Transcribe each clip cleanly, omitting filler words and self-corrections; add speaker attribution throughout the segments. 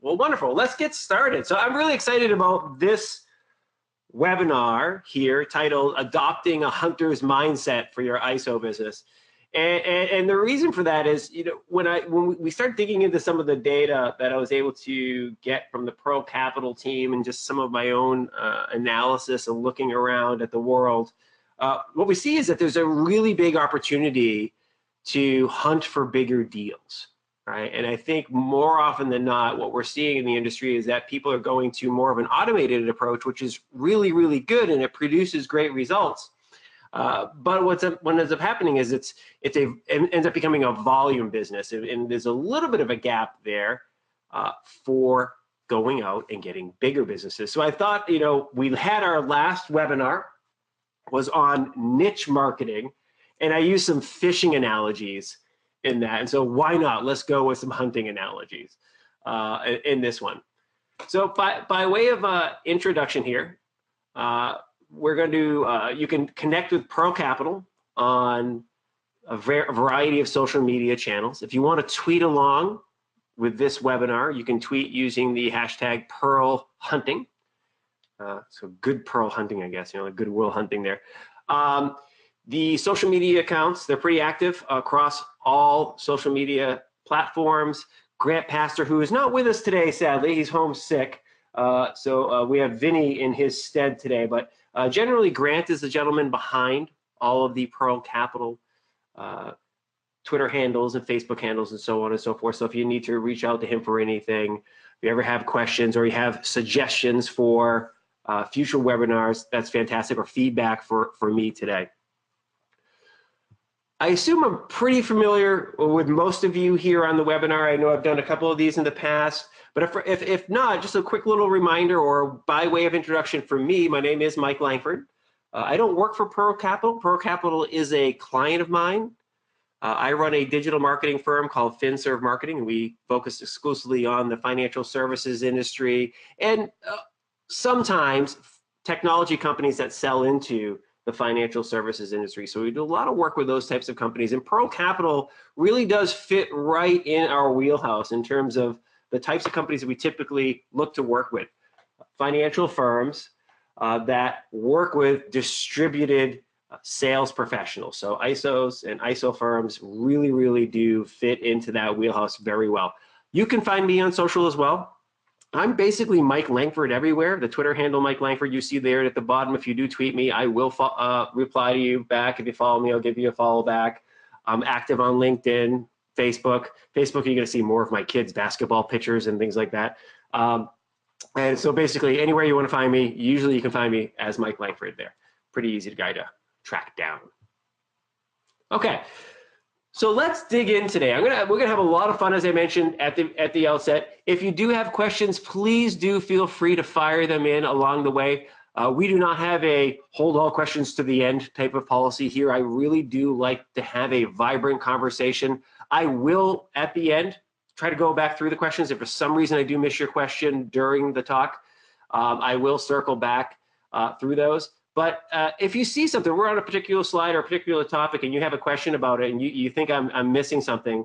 Speaker 1: Well, wonderful. Let's get started. So I'm really excited about this webinar here titled Adopting a Hunter's Mindset for Your ISO Business. And the reason for that is, when we start digging into some of the data that I was able to get from the Pearl Capital team and just some of my own analysis and looking around at the world, what we see is that there's a really big opportunity to hunt for bigger deals, right? And I think more often than not, what we're seeing in the industry is that people are going to more of an automated approach, which is really, really good and it produces great results. But what ends up happening is it ends up becoming a volume business, and there's a little bit of a gap there for going out and getting bigger businesses. So I thought, we had our last webinar was on niche marketing, and I used some fishing analogies in that. And so why not? Let's go with some hunting analogies in this one. So by way of introduction here, we're going to, you can connect with Pearl Capital on a variety of social media channels. If you want to tweet along with this webinar, you can tweet using the hashtag Pearl Hunting. So good Pearl hunting, I guess, like goodwill hunting there. The social media accounts, they're pretty active across all social media platforms. Grant Pastor, who is not with us today, sadly, he's home sick. So we have Vinny in his stead today, but generally Grant is the gentleman behind all of the Pearl Capital Twitter handles and Facebook handles and so on and so forth. So if you need to reach out to him for anything, if you ever have questions or you have suggestions for future webinars, that's fantastic, or feedback for me today. I assume I'm pretty familiar with most of you here on the webinar. I know I've done a couple of these in the past, but if not, just a quick little reminder or by way of introduction for me, my name is Mike Langford. I don't work for Pearl Capital. Pearl Capital is a client of mine. I run a digital marketing firm called FinServe Marketing, and we focus exclusively on the financial services industry and sometimes technology companies that sell into the financial services industry. So we do a lot of work with those types of companies, and Pearl Capital really does fit right in our wheelhouse in terms of the types of companies that we typically look to work with. Financial firms that work with distributed sales professionals. So ISOs and ISO firms really, really do fit into that wheelhouse very well. You can find me on social as well. I'm basically Mike Langford everywhere. The Twitter handle Mike Langford you see there at the bottom. If you do tweet me, I will reply to you back. If you follow me, I'll give you a follow back. I'm active on LinkedIn, Facebook. Facebook, you're going to see more of my kids' basketball pictures and things like that. And so basically, anywhere you want to find me, usually you can find me as Mike Langford there. Pretty easy guy to track down. Okay. So let's dig in today. We're gonna have a lot of fun, as I mentioned at the outset. If you do have questions, please do feel free to fire them in along the way. We do not have a hold all questions to the end type of policy here. I really do like to have a vibrant conversation. I will, at the end, try to go back through the questions. If for some reason I do miss your question during the talk, I will circle back through those. But if you see something, we're on a particular slide or a particular topic and you have a question about it and you think I'm missing something,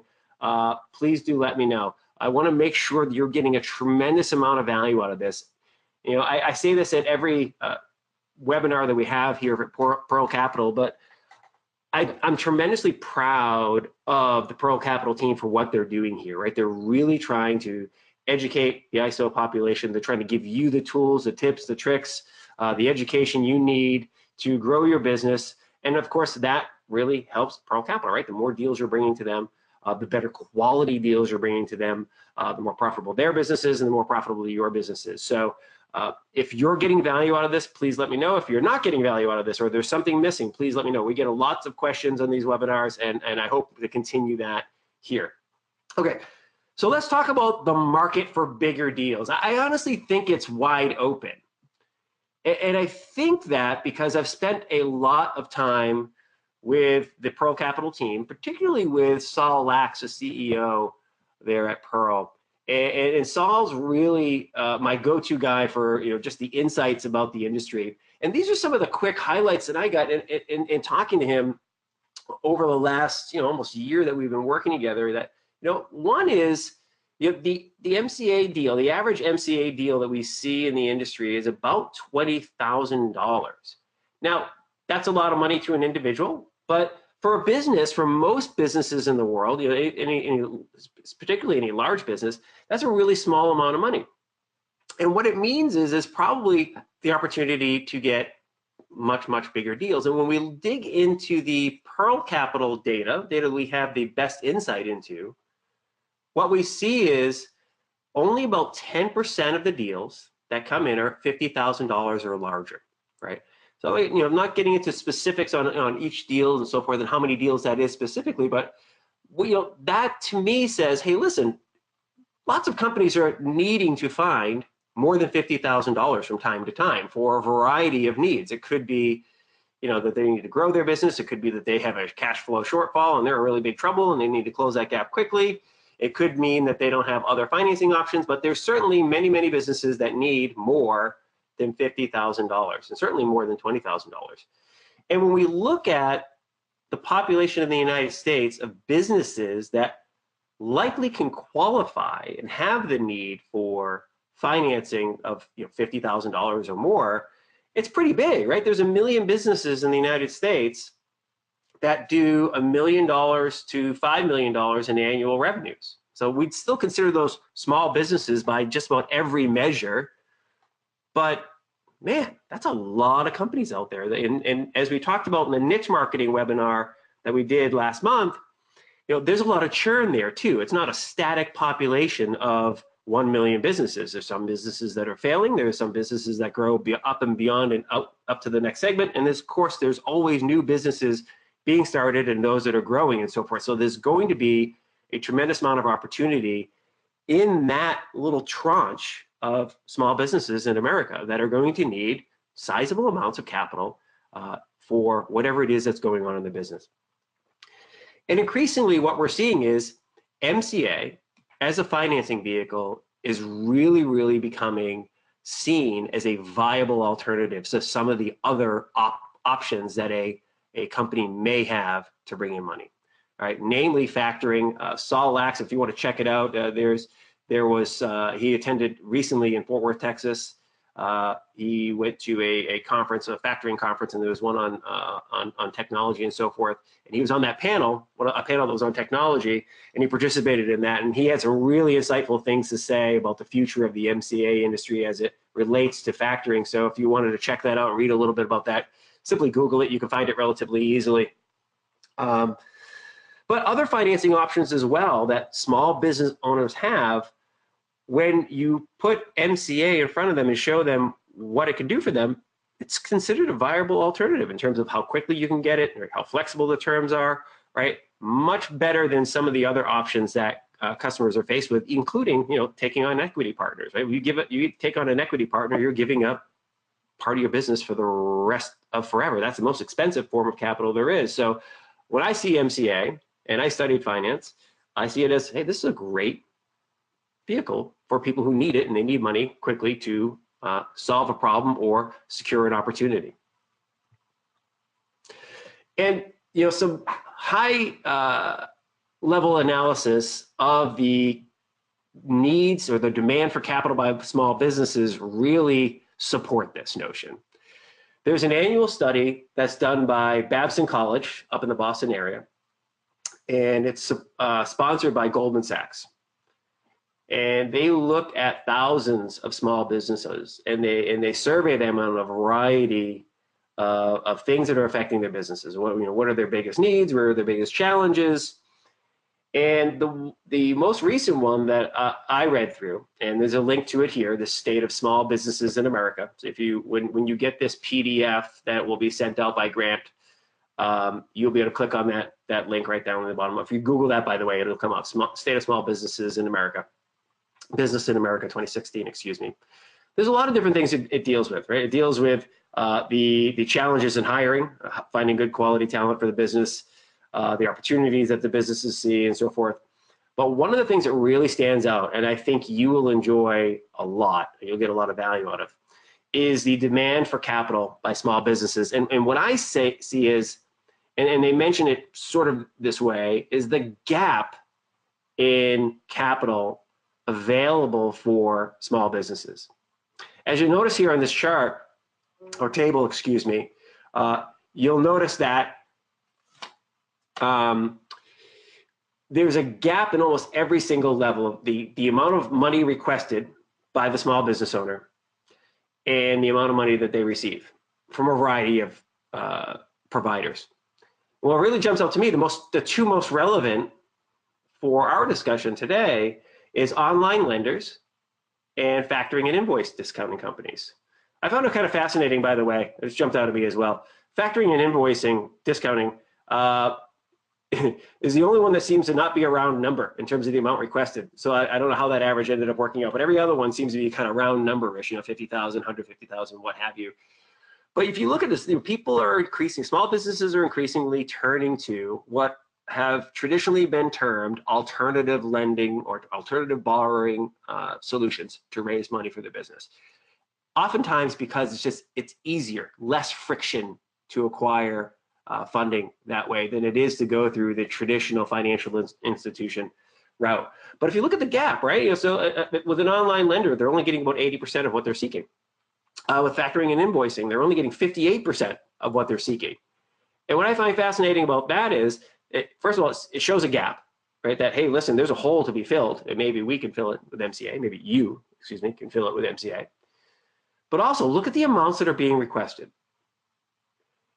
Speaker 1: please do let me know. I want to make sure that you're getting a tremendous amount of value out of this. I say this at every webinar that we have here at Pearl Capital, but I'm tremendously proud of the Pearl Capital team for what they're doing here, right? They're really trying to educate the ISO population. They're trying to give you the tools, the tips, the tricks, the education you need to grow your business. And of course, that really helps Pearl Capital, right? The more deals you're bringing to them, the better quality deals you're bringing to them, the more profitable their businesses and the more profitable your businesses. So if you're getting value out of this, please let me know. If you're not getting value out of this or there's something missing, please let me know. We get lots of questions on these webinars and I hope to continue that here. Okay, so let's talk about the market for bigger deals. I honestly think it's wide open. And I think that because I've spent a lot of time with the Pearl Capital team, particularly with Saul Lax, the CEO there at Pearl. And Saul's really my go-to guy for just the insights about the industry. And these are some of the quick highlights that I got in talking to him over the last almost year that we've been working together. That one is The MCA deal, the average MCA deal that we see in the industry is about $20,000. Now, that's a lot of money to an individual, but for a business, for most businesses in the world, particularly any large business, that's a really small amount of money. And what it means is probably the opportunity to get much, much bigger deals. And when we dig into the Pearl Capital data we have the best insight into, what we see is only about 10% of the deals that come in are $50,000 or larger, right? So, I'm not getting into specifics on each deal and so forth and how many deals that is specifically, but that to me says, hey, listen, lots of companies are needing to find more than $50,000 from time to time for a variety of needs. It could be, that they need to grow their business. It could be that they have a cash flow shortfall and they're in really big trouble and they need to close that gap quickly. It could mean that they don't have other financing options, but there's certainly many, many businesses that need more than $50,000 and certainly more than $20,000. And when we look at the population in the United States of businesses that likely can qualify and have the need for financing of $50,000 or more, it's pretty big, right? There's 1 million businesses in the United States that do $1 million to $5 million in annual revenues. So we'd still consider those small businesses by just about every measure. But man, that's a lot of companies out there. And as we talked about in the niche marketing webinar that we did last month, there's a lot of churn there too. It's not a static population of 1 million businesses. There's some businesses that are failing. There's some businesses that grow up and beyond and up to the next segment. And of course, there's always new businesses being started and those that are growing and so forth. So there's going to be a tremendous amount of opportunity in that little tranche of small businesses in America that are going to need sizable amounts of capital for whatever it is that's going on in the business. And increasingly what we're seeing is MCA as a financing vehicle is really, really becoming seen as a viable alternative to some of the other options that a company may have to bring in money, right? Namely factoring. Saul Lax, if you want to check it out, he attended recently in Fort Worth, Texas. He went to a conference, a factoring conference, and there was one on technology and so forth. And he was on that panel, a panel that was on technology, and he participated in that. And he had some really insightful things to say about the future of the MCA industry as it relates to factoring. So if you wanted to check that out and read a little bit about that, simply Google it. You can find it relatively easily. But other financing options as well that small business owners have, when you put MCA in front of them and show them what it can do for them, it's considered a viable alternative in terms of how quickly you can get it, or how flexible the terms are, right? Much better than some of the other options that customers are faced with, including, taking on equity partners, right? You take on an equity partner, you're giving up part of your business for the rest of forever. That's the most expensive form of capital there is. So when I see MCA, and I studied finance, I see it as, hey, this is a great vehicle for people who need it and they need money quickly to solve a problem or secure an opportunity. And some high level analysis of the needs or the demand for capital by small businesses really support this notion. There's an annual study that's done by Babson College up in the Boston area, and it's sponsored by Goldman Sachs. And they look at thousands of small businesses, and they survey them on a variety of things that are affecting their businesses. What are their biggest needs? Where are their biggest challenges? And the most recent one that I read through, and there's a link to it here, the State of Small Businesses in America. So when you get this PDF that will be sent out by Grant, you'll be able to click on that link right down in the bottom. If you Google that, by the way, it'll come up. State of Small Businesses in America. Business in America 2016, excuse me. There's a lot of different things it deals with, right? It deals with the challenges in hiring, finding good quality talent for the business, the opportunities that the businesses see, and so forth. But one of the things that really stands out, and I think you will enjoy a lot, you'll get a lot of value out of, is the demand for capital by small businesses. And what I see is, and they mention it sort of this way, is the gap in capital available for small businesses. As you notice here on this chart, or table, excuse me, you'll notice that there's a gap in almost every single level of the amount of money requested by the small business owner and the amount of money that they receive from a variety of providers. Well, it really jumps out to me, the two most relevant for our discussion today is online lenders and factoring and invoice discounting companies. I found it kind of fascinating, by the way. It's jumped out at me as well. Factoring and invoicing discounting is the only one that seems to not be a round number in terms of the amount requested. So I don't know how that average ended up working out, but every other one seems to be kind of round number-ish, 50,000, 150,000, what have you. But if you look at this, people are increasing, small businesses are increasingly turning to what have traditionally been termed alternative lending or alternative borrowing solutions to raise money for their business. Oftentimes because it's easier, less friction to acquire funding that way than it is to go through the traditional financial institution route. But if you look at the gap, right? So with an online lender, they're only getting about 80% of what they're seeking. With factoring and invoicing, they're only getting 58% of what they're seeking. And what I find fascinating about that is, first of all, it shows a gap, right? That, hey, listen, there's a hole to be filled, and maybe we can fill it with MCA. Maybe you, can fill it with MCA. But also, look at the amounts that are being requested.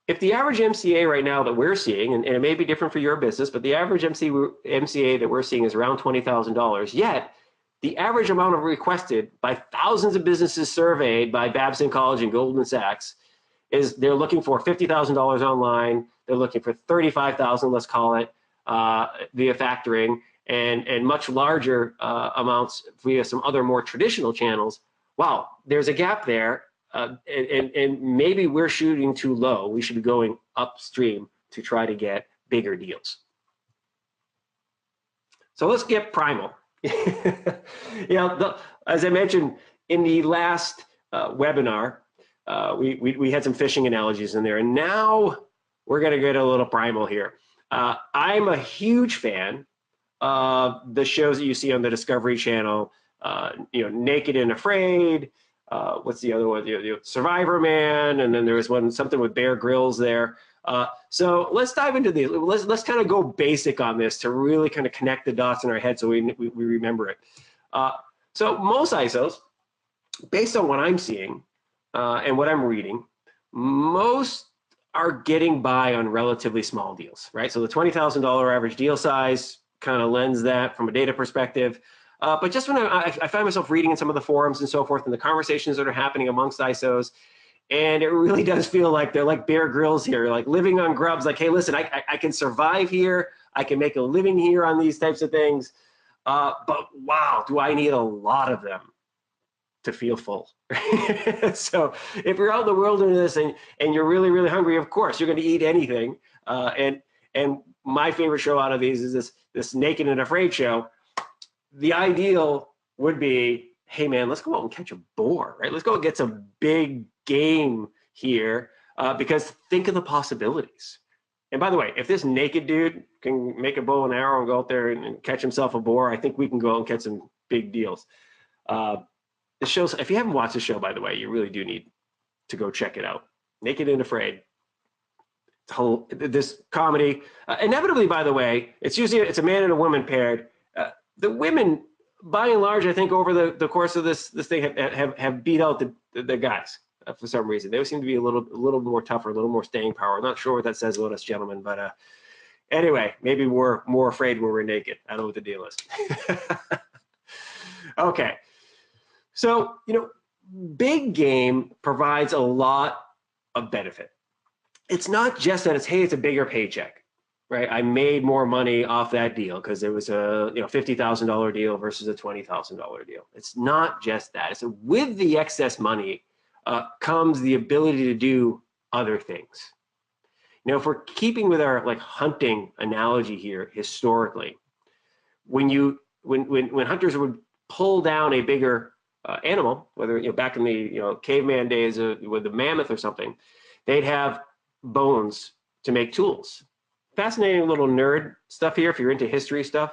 Speaker 1: If the average MCA right now that we're seeing, and it may be different for your business, but the average MCA that we're seeing is around $20,000, yet the average amount of requested by thousands of businesses surveyed by Babson College and Goldman Sachs is they're looking for $50,000 online, they're looking for $35,000, let's call it, via factoring, and much larger amounts via some other more traditional channels. Wow, there's a gap there, and maybe we're shooting too low. We should be going upstream to try to get bigger deals. So let's get primal. As I mentioned in the last webinar, we had some fishing analogies in there, and now we're going to get a little primal here. I'm a huge fan of the shows that you see on the Discovery Channel. Naked and Afraid. What's the other one? Survivor Man, and then there was something with Bear Grylls there. So let's dive into these. Let's kind of go basic on this to really kind of connect the dots in our head so we remember it. So most ISOs, based on what I'm seeing and what I'm reading, most are getting by on relatively small deals, right? So the $20,000 average deal size kind of lends that from a data perspective. But just when I find myself reading in some of the forums and so forth and the conversations that are happening amongst ISOs, and it really does feel like they're like Bear Grylls here, like living on grubs, like, hey, listen, I can survive here. I can make a living here on these types of things. But wow, do I need a lot of them to feel full. So if you're out in the wilderness and you're really, really hungry, of course, you're going to eat anything. And my favorite show out of these is this Naked and Afraid show. The ideal would be, hey man, let's go out and catch a boar, right? Let's go and get some big game here, because think of the possibilities. And by the way, if this naked dude can make a bow and arrow and go out there and catch himself a boar, I think we can go out and catch some big deals. This shows, if you haven't watched the show, by the way, you really do need to go check it out. Naked and Afraid. This comedy, inevitably, by the way, it's a man and a woman paired. The women, by and large, I think over the course of this thing have beat out the guys for some reason. They seem to be a little more tougher, a little more staying power. I'm not sure what that says about us gentlemen, but anyway, maybe we're more afraid when we're naked. I don't know what the deal is. Okay, so big game provides a lot of benefit. It's not just that it's a bigger paycheck. Right, I made more money off that deal because it was a $50,000 deal versus a $20,000 deal. It's not just that. It's with the excess money comes the ability to do other things. If we're keeping with our hunting analogy here, historically, when hunters would pull down a bigger animal, whether back in the caveman days with the mammoth or something, they'd have bones to make tools. Fascinating little nerd stuff here if you're into history stuff.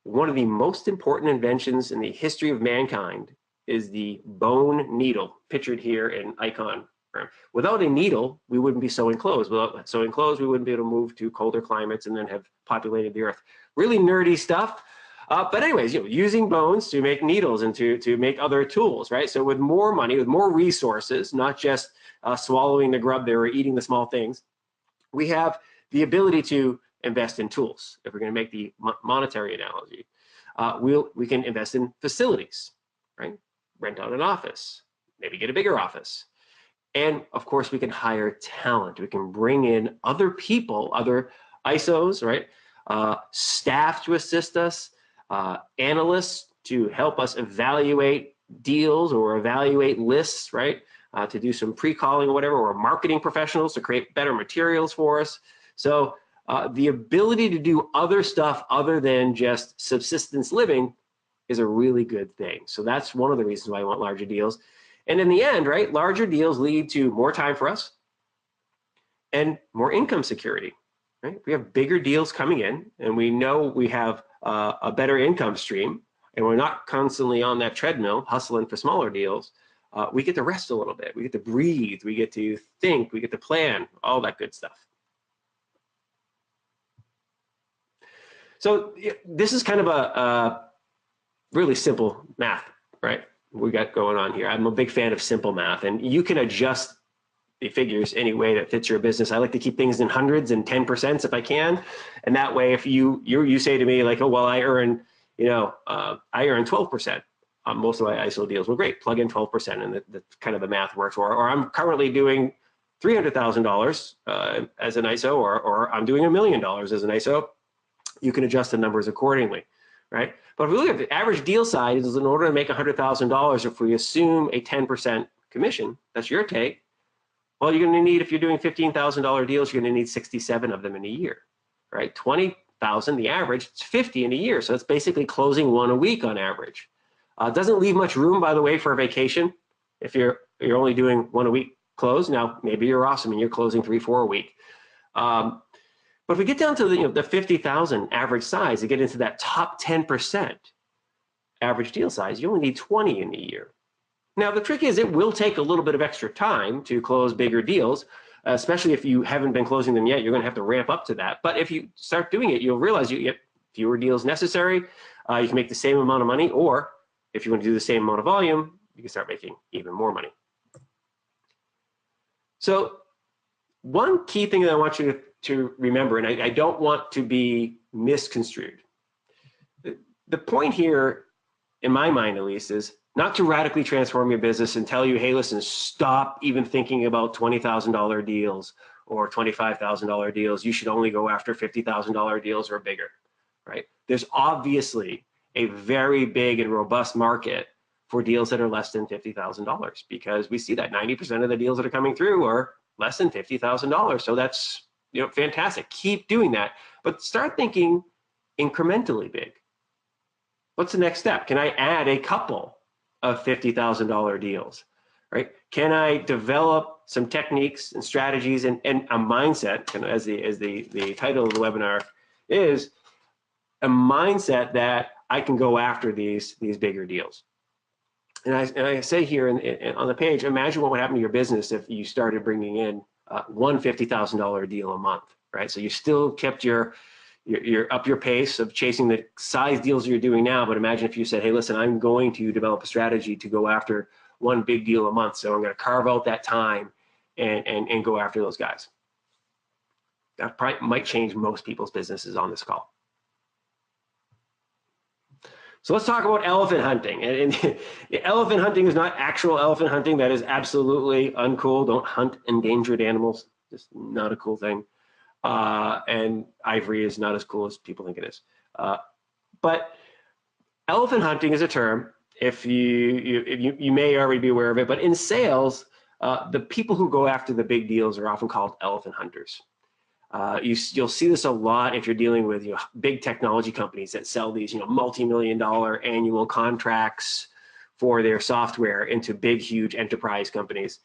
Speaker 1: one of the most important inventions in the history of mankind is the bone needle, pictured here in icon. Without a needle, we wouldn't be sewing clothes. Without sewing clothes, we wouldn't be able to move to colder climates and then have populated the earth. Really nerdy stuff. But anyways, using bones to make needles and to make other tools, right? So with more money, with more resources, not just swallowing the grub there or eating the small things, we have the ability to invest in tools. If we're going to make the monetary analogy, we can invest in facilities, right? Rent out an office, maybe get a bigger office. And of course, we can hire talent. We can bring in other people, other ISOs, right? Staff to assist us, analysts to help us evaluate deals or evaluate lists, right? To do some pre-calling or whatever, or marketing professionals to create better materials for us. So the ability to do other stuff other than just subsistence living is a really good thing. So that's one of the reasons why I want larger deals. And in the end, right, larger deals lead to more time for us and more income security, right? We have bigger deals coming in and we know we have a better income stream and we're not constantly on that treadmill hustling for smaller deals. We get to rest a little bit. We get to breathe. We get to think. We get to plan, all that good stuff. So this is kind of a really simple math, right? We got going on here. I'm a big fan of simple math, and you can adjust the figures any way that fits your business. I like to keep things in hundreds and 10% if I can, and that way, if you say to me like, oh well, I earn 12% on most of my ISO deals. Well, great, plug in 12%, and the kind of the math works. Or I'm currently doing $300,000 as an ISO, or I'm doing $1 million as an ISO. You can adjust the numbers accordingly, right? But if we look at the average deal size, is in order to make $100,000, if we assume a 10% commission, that's your take. Well, you're going to need, if you're doing $15,000 deals, you're going to need 67 of them in a year, right? 20,000, the average, it's 50 in a year. So it's basically closing one a week on average. Doesn't leave much room, by the way, for a vacation. If you're only doing one a week close, now maybe you're awesome and you're closing 3-4 a week. But if we get down to the 50,000 average size, to get into that top 10% average deal size, you only need 20 in a year. Now, the trick is it will take a little bit of extra time to close bigger deals, especially if you haven't been closing them yet. You're going to have to ramp up to that. But if you start doing it, you'll realize you get fewer deals necessary. You can make the same amount of money, or if you want to do the same amount of volume, you can start making even more money. So one key thing that I want you to remember, and I don't want to be misconstrued. The point here, in my mind at least, is not to radically transform your business and tell you, hey, listen, stop even thinking about $20,000 deals or $25,000 deals. You should only go after $50,000 deals or bigger, right? There's obviously a very big and robust market for deals that are less than $50,000, because we see that 90% of the deals that are coming through are less than $50,000. So that's fantastic. Keep doing that, but start thinking incrementally big. What's the next step? Can I add a couple of $50,000 deals, right? Can I develop some techniques and strategies and a mindset, and as the title of the webinar is, a mindset that I can go after these bigger deals. And I say here on the page, imagine what would happen to your business if you started bringing in one $50,000 deal a month, right? So you still kept you're up your pace of chasing the size deals you're doing now, but imagine if you said, hey, listen, I'm going to develop a strategy to go after one big deal a month. So I'm going to carve out that time and go after those guys. That probably might change most people's businesses on this call. So let's talk about elephant hunting. And elephant hunting is not actual elephant hunting. That is absolutely uncool. Don't hunt endangered animals. Just not a cool thing. And ivory is not as cool as people think it is. But elephant hunting is a term, if you may already be aware of it, but in sales, the people who go after the big deals are often called elephant hunters. You'll see this a lot if you're dealing with big technology companies that sell these multi-million-dollar annual contracts for their software into big, huge enterprise companies.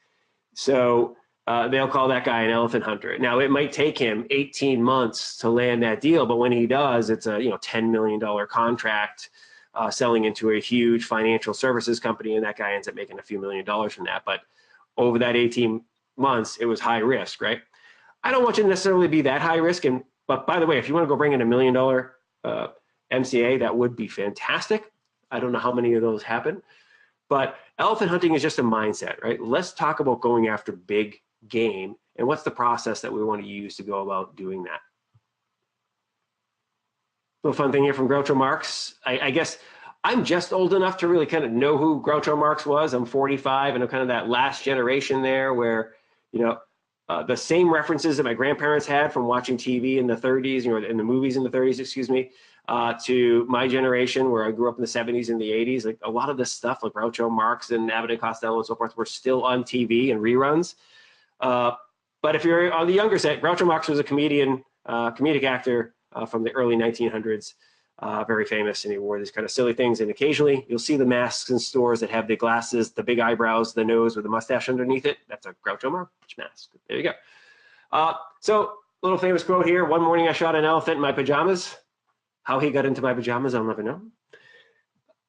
Speaker 1: So they'll call that guy an elephant hunter. Now, it might take him 18 months to land that deal, but when he does, it's a $10 million contract selling into a huge financial services company, and that guy ends up making a few $1,000,000 from that. But over that 18 months, it was high risk, right? I don't want you to necessarily be that high risk. But by the way, if you want to go bring in $1 million MCA, that would be fantastic. I don't know how many of those happen, but elephant hunting is just a mindset, right? Let's talk about going after big game and what's the process that we want to use to go about doing that. A little fun thing here from Groucho Marx. I guess I'm just old enough to really kind of know who Groucho Marx was. I'm 45 and I'm kind of that last generation there where, the same references that my grandparents had from watching TV in the 30s, in the movies in the 30s, excuse me, to my generation where I grew up in the 70s and the 80s. Like a lot of this stuff, like Groucho Marx and Abbott and Costello and so forth, were still on TV and reruns. But if you're on the younger set, Groucho Marx was a comedic actor from the early 1900s, very famous, and he wore these kind of silly things. And occasionally you'll see the masks in stores that have the glasses, the big eyebrows, the nose with the mustache underneath it. That's a Groucho Marx mask. There you go. So little famous quote here. One morning I shot an elephant in my pajamas. How he got into my pajamas, I'll never know.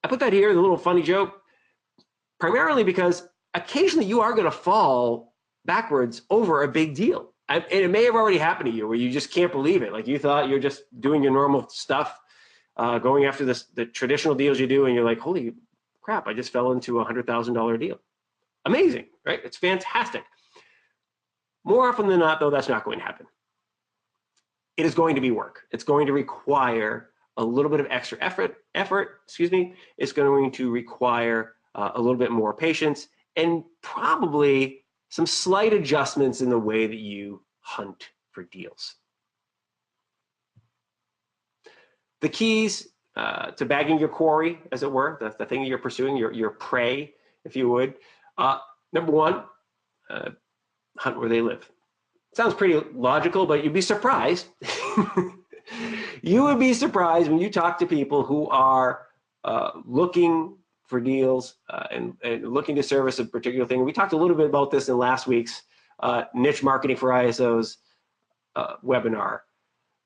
Speaker 1: I put that here, the little funny joke, primarily because occasionally you are going to fall backwards over a big deal. And it may have already happened to you where you just can't believe it. Like you thought you're just doing your normal stuff, going after the traditional deals you do, and you're like, holy crap, I just fell into a $100,000 deal. Amazing, right? It's fantastic. More often than not, though, that's not going to happen. It is going to be work. It's going to require a little bit of extra effort, It's going to require a little bit more patience and probably some slight adjustments in the way that you hunt for deals. The keys to bagging your quarry, as it were, the thing you're pursuing, your prey, if you would. Number one, hunt where they live. Sounds pretty logical, but you'd be surprised. You would be surprised when you talk to people who are looking for deals and looking to service a particular thing. We talked a little bit about this in last week's niche marketing for ISOs webinar,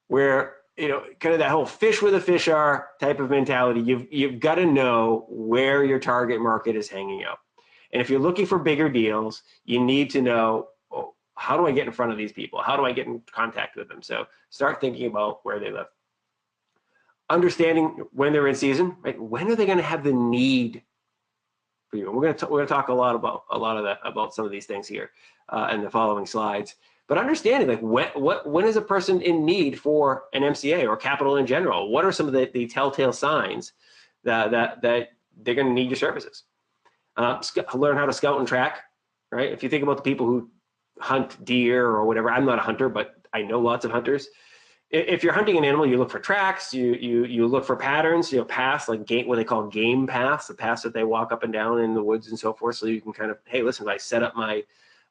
Speaker 1: where kind of that whole fish where the fish are type of mentality. You've got to know where your target market is hanging out, and if you're looking for bigger deals, you need to know, how do I get in front of these people? How do I get in contact with them? So start thinking about where they live. Understanding when they're in season, right? When are they going to have the need for you? And we're going to talk about some of these things here in the following slides. But understanding like when is a person in need for an MCA or capital in general? What are some of the telltale signs that they're going to need your services? Learn how to scout and track, right? If you think about the people who hunt deer or whatever, I'm not a hunter, but I know lots of hunters. If you're hunting an animal, you look for tracks, you look for patterns, paths, like what they call game paths, the paths that they walk up and down in the woods and so forth. So you can kind of, hey, listen, if I set up my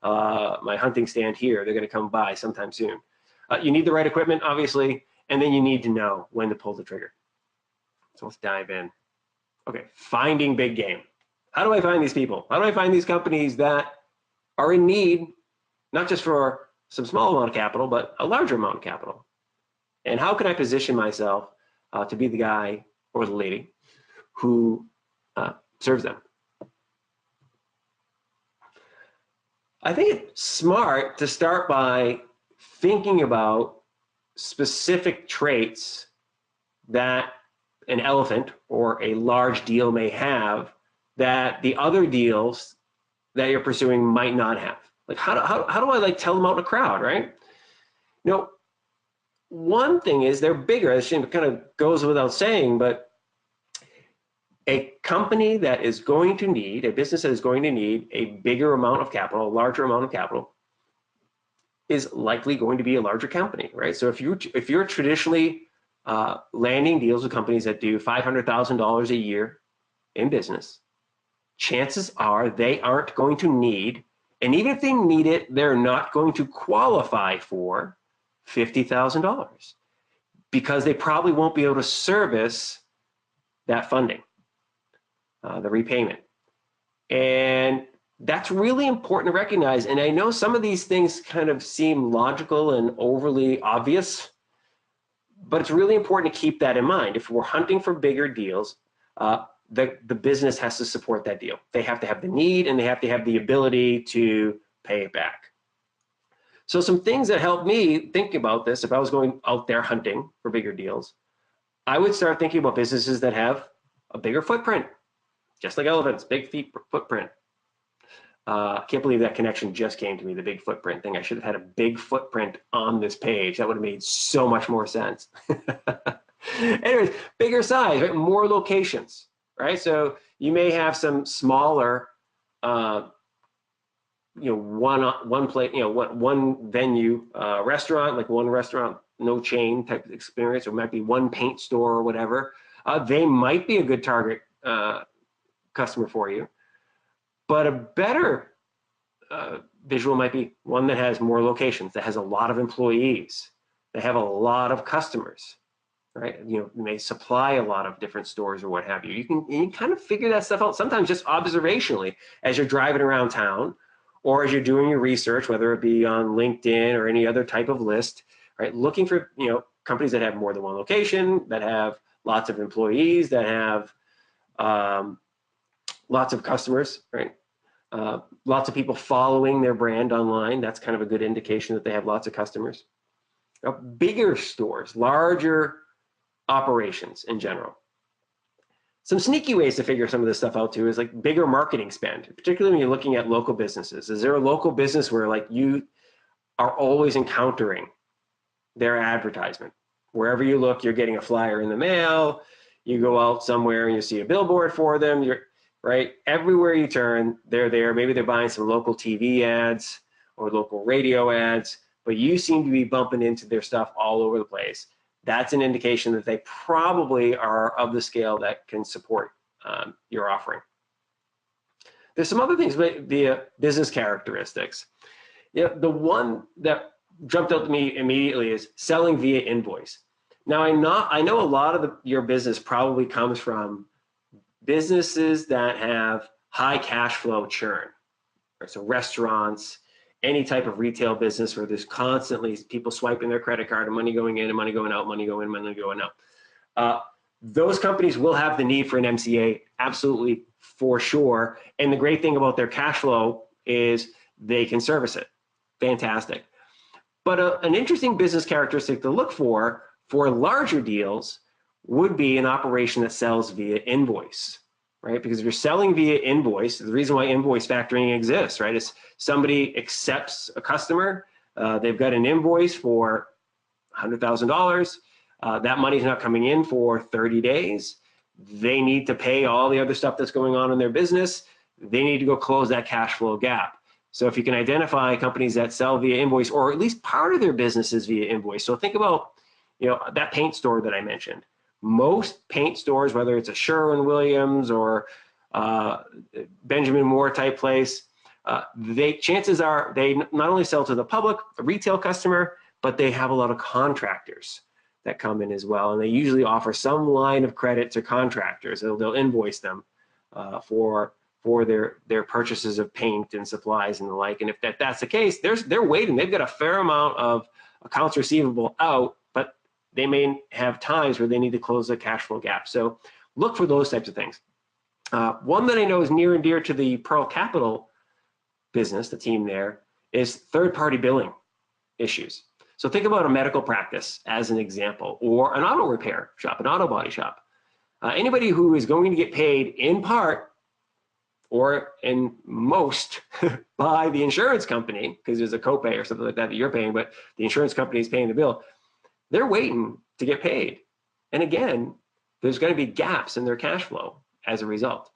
Speaker 1: hunting stand here, they're going to come by sometime soon. You need the right equipment, obviously, and then you need to know when to pull the trigger. So let's dive in. Okay, finding big game. How do I find these people? How do I find these companies that are in need, not just for some small amount of capital, but a larger amount of capital? And how can I position myself to be the guy or the lady who serves them? I think it's smart to start by thinking about specific traits that an elephant or a large deal may have that the other deals that you're pursuing might not have. Like how do I tell them out in a crowd, right? One thing is they're bigger. It kind of goes without saying, but a company that is going to need, a business that is going to need a bigger amount of capital, a larger amount of capital, is likely going to be a larger company, right? So if you're traditionally landing deals with companies that do $500,000 a year in business, chances are they aren't going to need, and even if they need it, they're not going to qualify for $50,000 because they probably won't be able to service that funding, the repayment. And That's really important to recognize. And I know some of these things kind of seem logical and overly obvious, but it's really important to keep that in mind. If we're hunting for bigger deals, the business has to support that deal. They have to have the need and they have to have the ability to pay it back. So some things that helped me think about this, if I was going out there hunting for bigger deals, I would start thinking about businesses that have a bigger footprint, just like elephants, big footprint. Can't believe that connection just came to me, the big footprint thing. I should have had a big footprint on this page. That would have made so much more sense. Anyways, bigger size, right? More locations, right? So you may have some smaller, one plate, one venue restaurant, like one restaurant, no chain type of experience, or it might be one paint store or whatever. They might be a good target customer for you. But a better visual might be one that has more locations, that has a lot of employees, that have a lot of customers, right? You may supply a lot of different stores or what have you. You can kind of figure that stuff out sometimes just observationally as you're driving around town or as you're doing your research, whether it be on LinkedIn or any other type of list, right? Looking for companies that have more than one location, that have lots of employees, that have lots of customers, right? Lots of people following their brand online. That's kind of a good indication that they have lots of customers. Now, bigger stores, larger operations in general. Some sneaky ways to figure some of this stuff out too is like bigger marketing spend, particularly when you're looking at local businesses. Is there a local business where like you are always encountering their advertisement? Wherever you look, you're getting a flyer in the mail, you go out somewhere and you see a billboard for them, right? Everywhere you turn, they're there. Maybe they're buying some local TV ads or local radio ads, but you seem to be bumping into their stuff all over the place. That's an indication that they probably are of the scale that can support your offering. There's some other things via business characteristics. The one that jumped out to me immediately is selling via invoice. Now, I know a lot of your business probably comes from businesses that have high cash flow churn. So restaurants, any type of retail business where there's constantly people swiping their credit card and money going in and money going out, money going in, money going out. Those companies will have the need for an MCA, absolutely, for sure. And the great thing about their cash flow is they can service it. Fantastic. But an interesting business characteristic to look for larger deals would be an operation that sells via invoice, right? Because if you're selling via invoice, the reason why invoice factoring exists, right, is somebody accepts a customer, they've got an invoice for $100,000, that money's not coming in for 30 days, they need to pay all the other stuff that's going on in their business, they need to go close that cash flow gap. So if you can identify companies that sell via invoice, or at least part of their business is via invoice. So think about, that paint store that I mentioned. Most paint stores, whether it's a Sherwin-Williams or Benjamin Moore type place, chances are they not only sell to the public, the retail customer, but they have a lot of contractors that come in as well. And they usually offer some line of credit to contractors. They'll invoice them for their purchases of paint and supplies and the like. And if that's the case, they're waiting. They've got a fair amount of accounts receivable out, but they may have times where they need to close the cash flow gap. So look for those types of things. One that I know is near and dear to the Pearl Capital business, the team there, is third-party billing issues. So think about a medical practice as an example, or an auto repair shop, an auto body shop. Anybody who is going to get paid in part or in most by the insurance company, because there's a copay or something like that you're paying, but the insurance company is paying the bill, they're waiting to get paid. And again, there's going to be gaps in their cash flow as a result.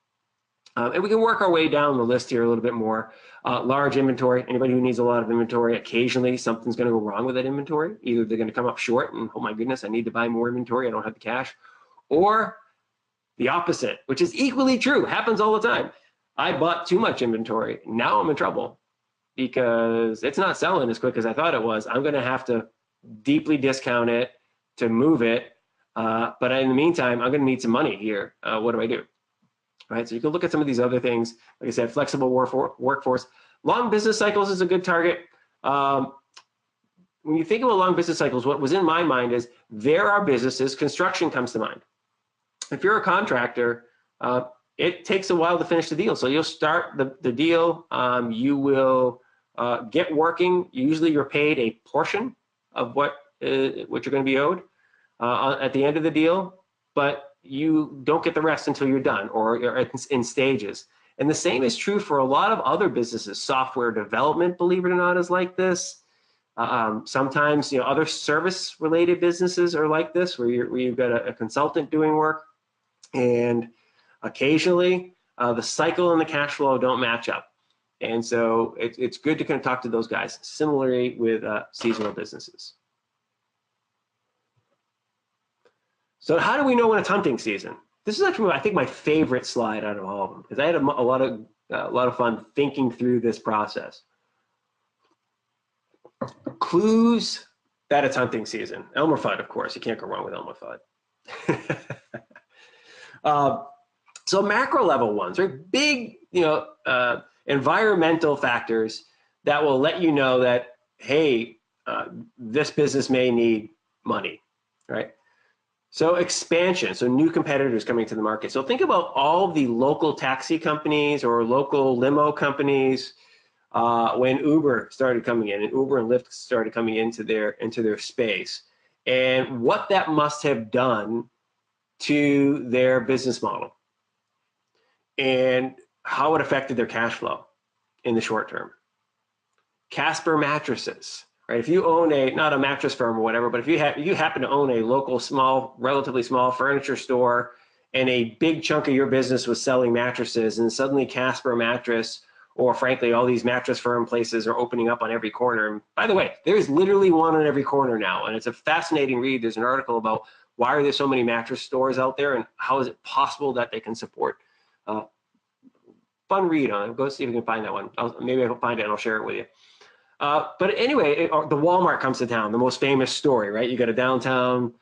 Speaker 1: And we can work our way down the list here a little bit more. Large inventory, anybody who needs a lot of inventory, occasionally something's going to go wrong with that inventory. Either they're going to come up short and, oh my goodness, I need to buy more inventory, I don't have the cash. Or the opposite, which is equally true, happens all the time. I bought too much inventory, now I'm in trouble because it's not selling as quick as I thought it was. I'm going to have to deeply discount it to move it. But in the meantime, I'm going to need some money here. What do I do? right? So you can look at some of these other things. Like I said, flexible workforce. Long business cycles is a good target. When you think about long business cycles, what was in my mind is there are businesses, construction comes to mind. If you're a contractor, it takes a while to finish the deal. So you'll start the deal, you will get working. Usually you're paid a portion of what you're going to be owed at the end of the deal, but you don't get the rest until you're done or you're in stages. And the same is true for a lot of other businesses. Software development, believe it or not, is like this. Sometimes, other service-related businesses are like this, where you've got a consultant doing work, and occasionally the cycle and the cash flow don't match up. And so it's good to kind of talk to those guys. Similarly with seasonal businesses. So how do we know when it's hunting season? This is actually, I think, my favorite slide out of all of them, because I had a lot of fun thinking through this process. Clues that it's hunting season. Elmer Fudd, of course. You can't go wrong with Elmer Fudd. So macro level ones, right? Big, environmental factors that will let you know that, hey, this business may need money, right? So expansion, so new competitors coming to the market. So think about all the local taxi companies or local limo companies when Uber started coming in, and Uber and Lyft started coming into their space, and what that must have done to their business model and how it affected their cash flow in the short term. Casper mattresses. Right, if you own not a mattress firm or whatever, but if you happen to own a local relatively small furniture store, and a big chunk of your business was selling mattresses, and suddenly Casper mattress, or frankly, all these mattress firm places are opening up on every corner. And by the way, there's literally one on every corner now, and it's a fascinating read. There's an article about why are there so many mattress stores out there, and how is it possible that they can support. Fun read on it. Go see if you can find that one. Maybe I'll find it and I'll share it with you. But anyway, the Walmart comes to town, the most famous story, right? You got a downtown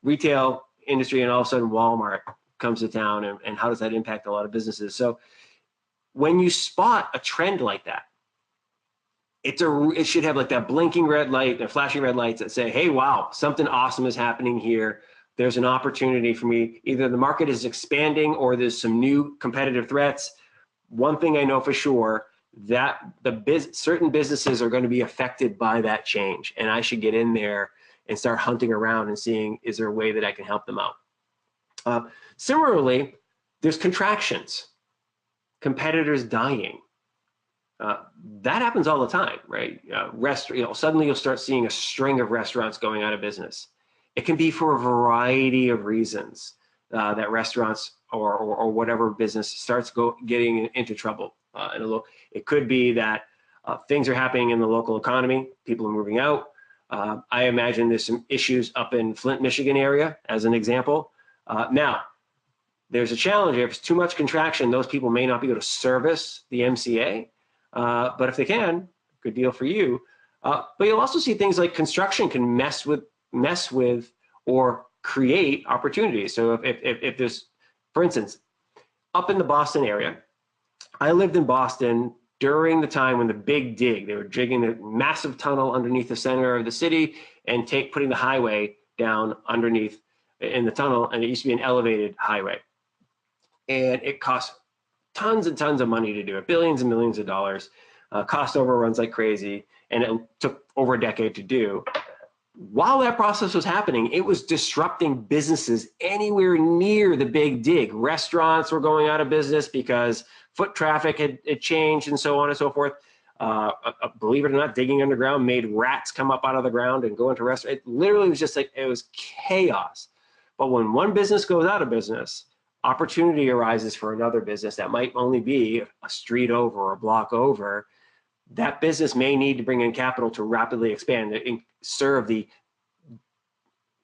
Speaker 1: retail industry, and all of a sudden Walmart comes to town, and how does that impact a lot of businesses? So when you spot a trend like that, it should have like that blinking red light, the flashing red lights that say, hey, wow, something awesome is happening here. There's an opportunity for me. Either the market is expanding or there's some new competitive threats. One thing I know for sure, that certain businesses are going to be affected by that change, and I should get in there and start hunting around and seeing, is there a way that I can help them out? Similarly, there's contractions, competitors dying. That happens all the time, right? Suddenly you'll start seeing a string of restaurants going out of business. It can be for a variety of reasons that restaurants or whatever business starts getting into trouble. It could be that things are happening in the local economy, people are moving out. I imagine there's some issues up in Flint, Michigan area, as an example. Now, there's a challenge. If it's too much contraction, those people may not be able to service the MCA, but if they can, good deal for you. But you'll also see things like construction can mess with or create opportunities. So if there's, for instance, up in the Boston area, I lived in Boston during the time when the Big Dig, they were digging a massive tunnel underneath the center of the city and putting the highway down underneath in the tunnel, and it used to be an elevated highway. And it cost tons and tons of money to do it, billions and millions of dollars, cost overruns like crazy, and it took over a decade to do. While that process was happening, it was disrupting businesses anywhere near the Big Dig. Restaurants were going out of business because foot traffic had changed, and so on and so forth. Believe it or not, digging underground made rats come up out of the ground and go into restaurants. It literally was just like, it was chaos. But when one business goes out of business, opportunity arises for another business that might only be a street over or a block over. That business may need to bring in capital to rapidly expand and serve the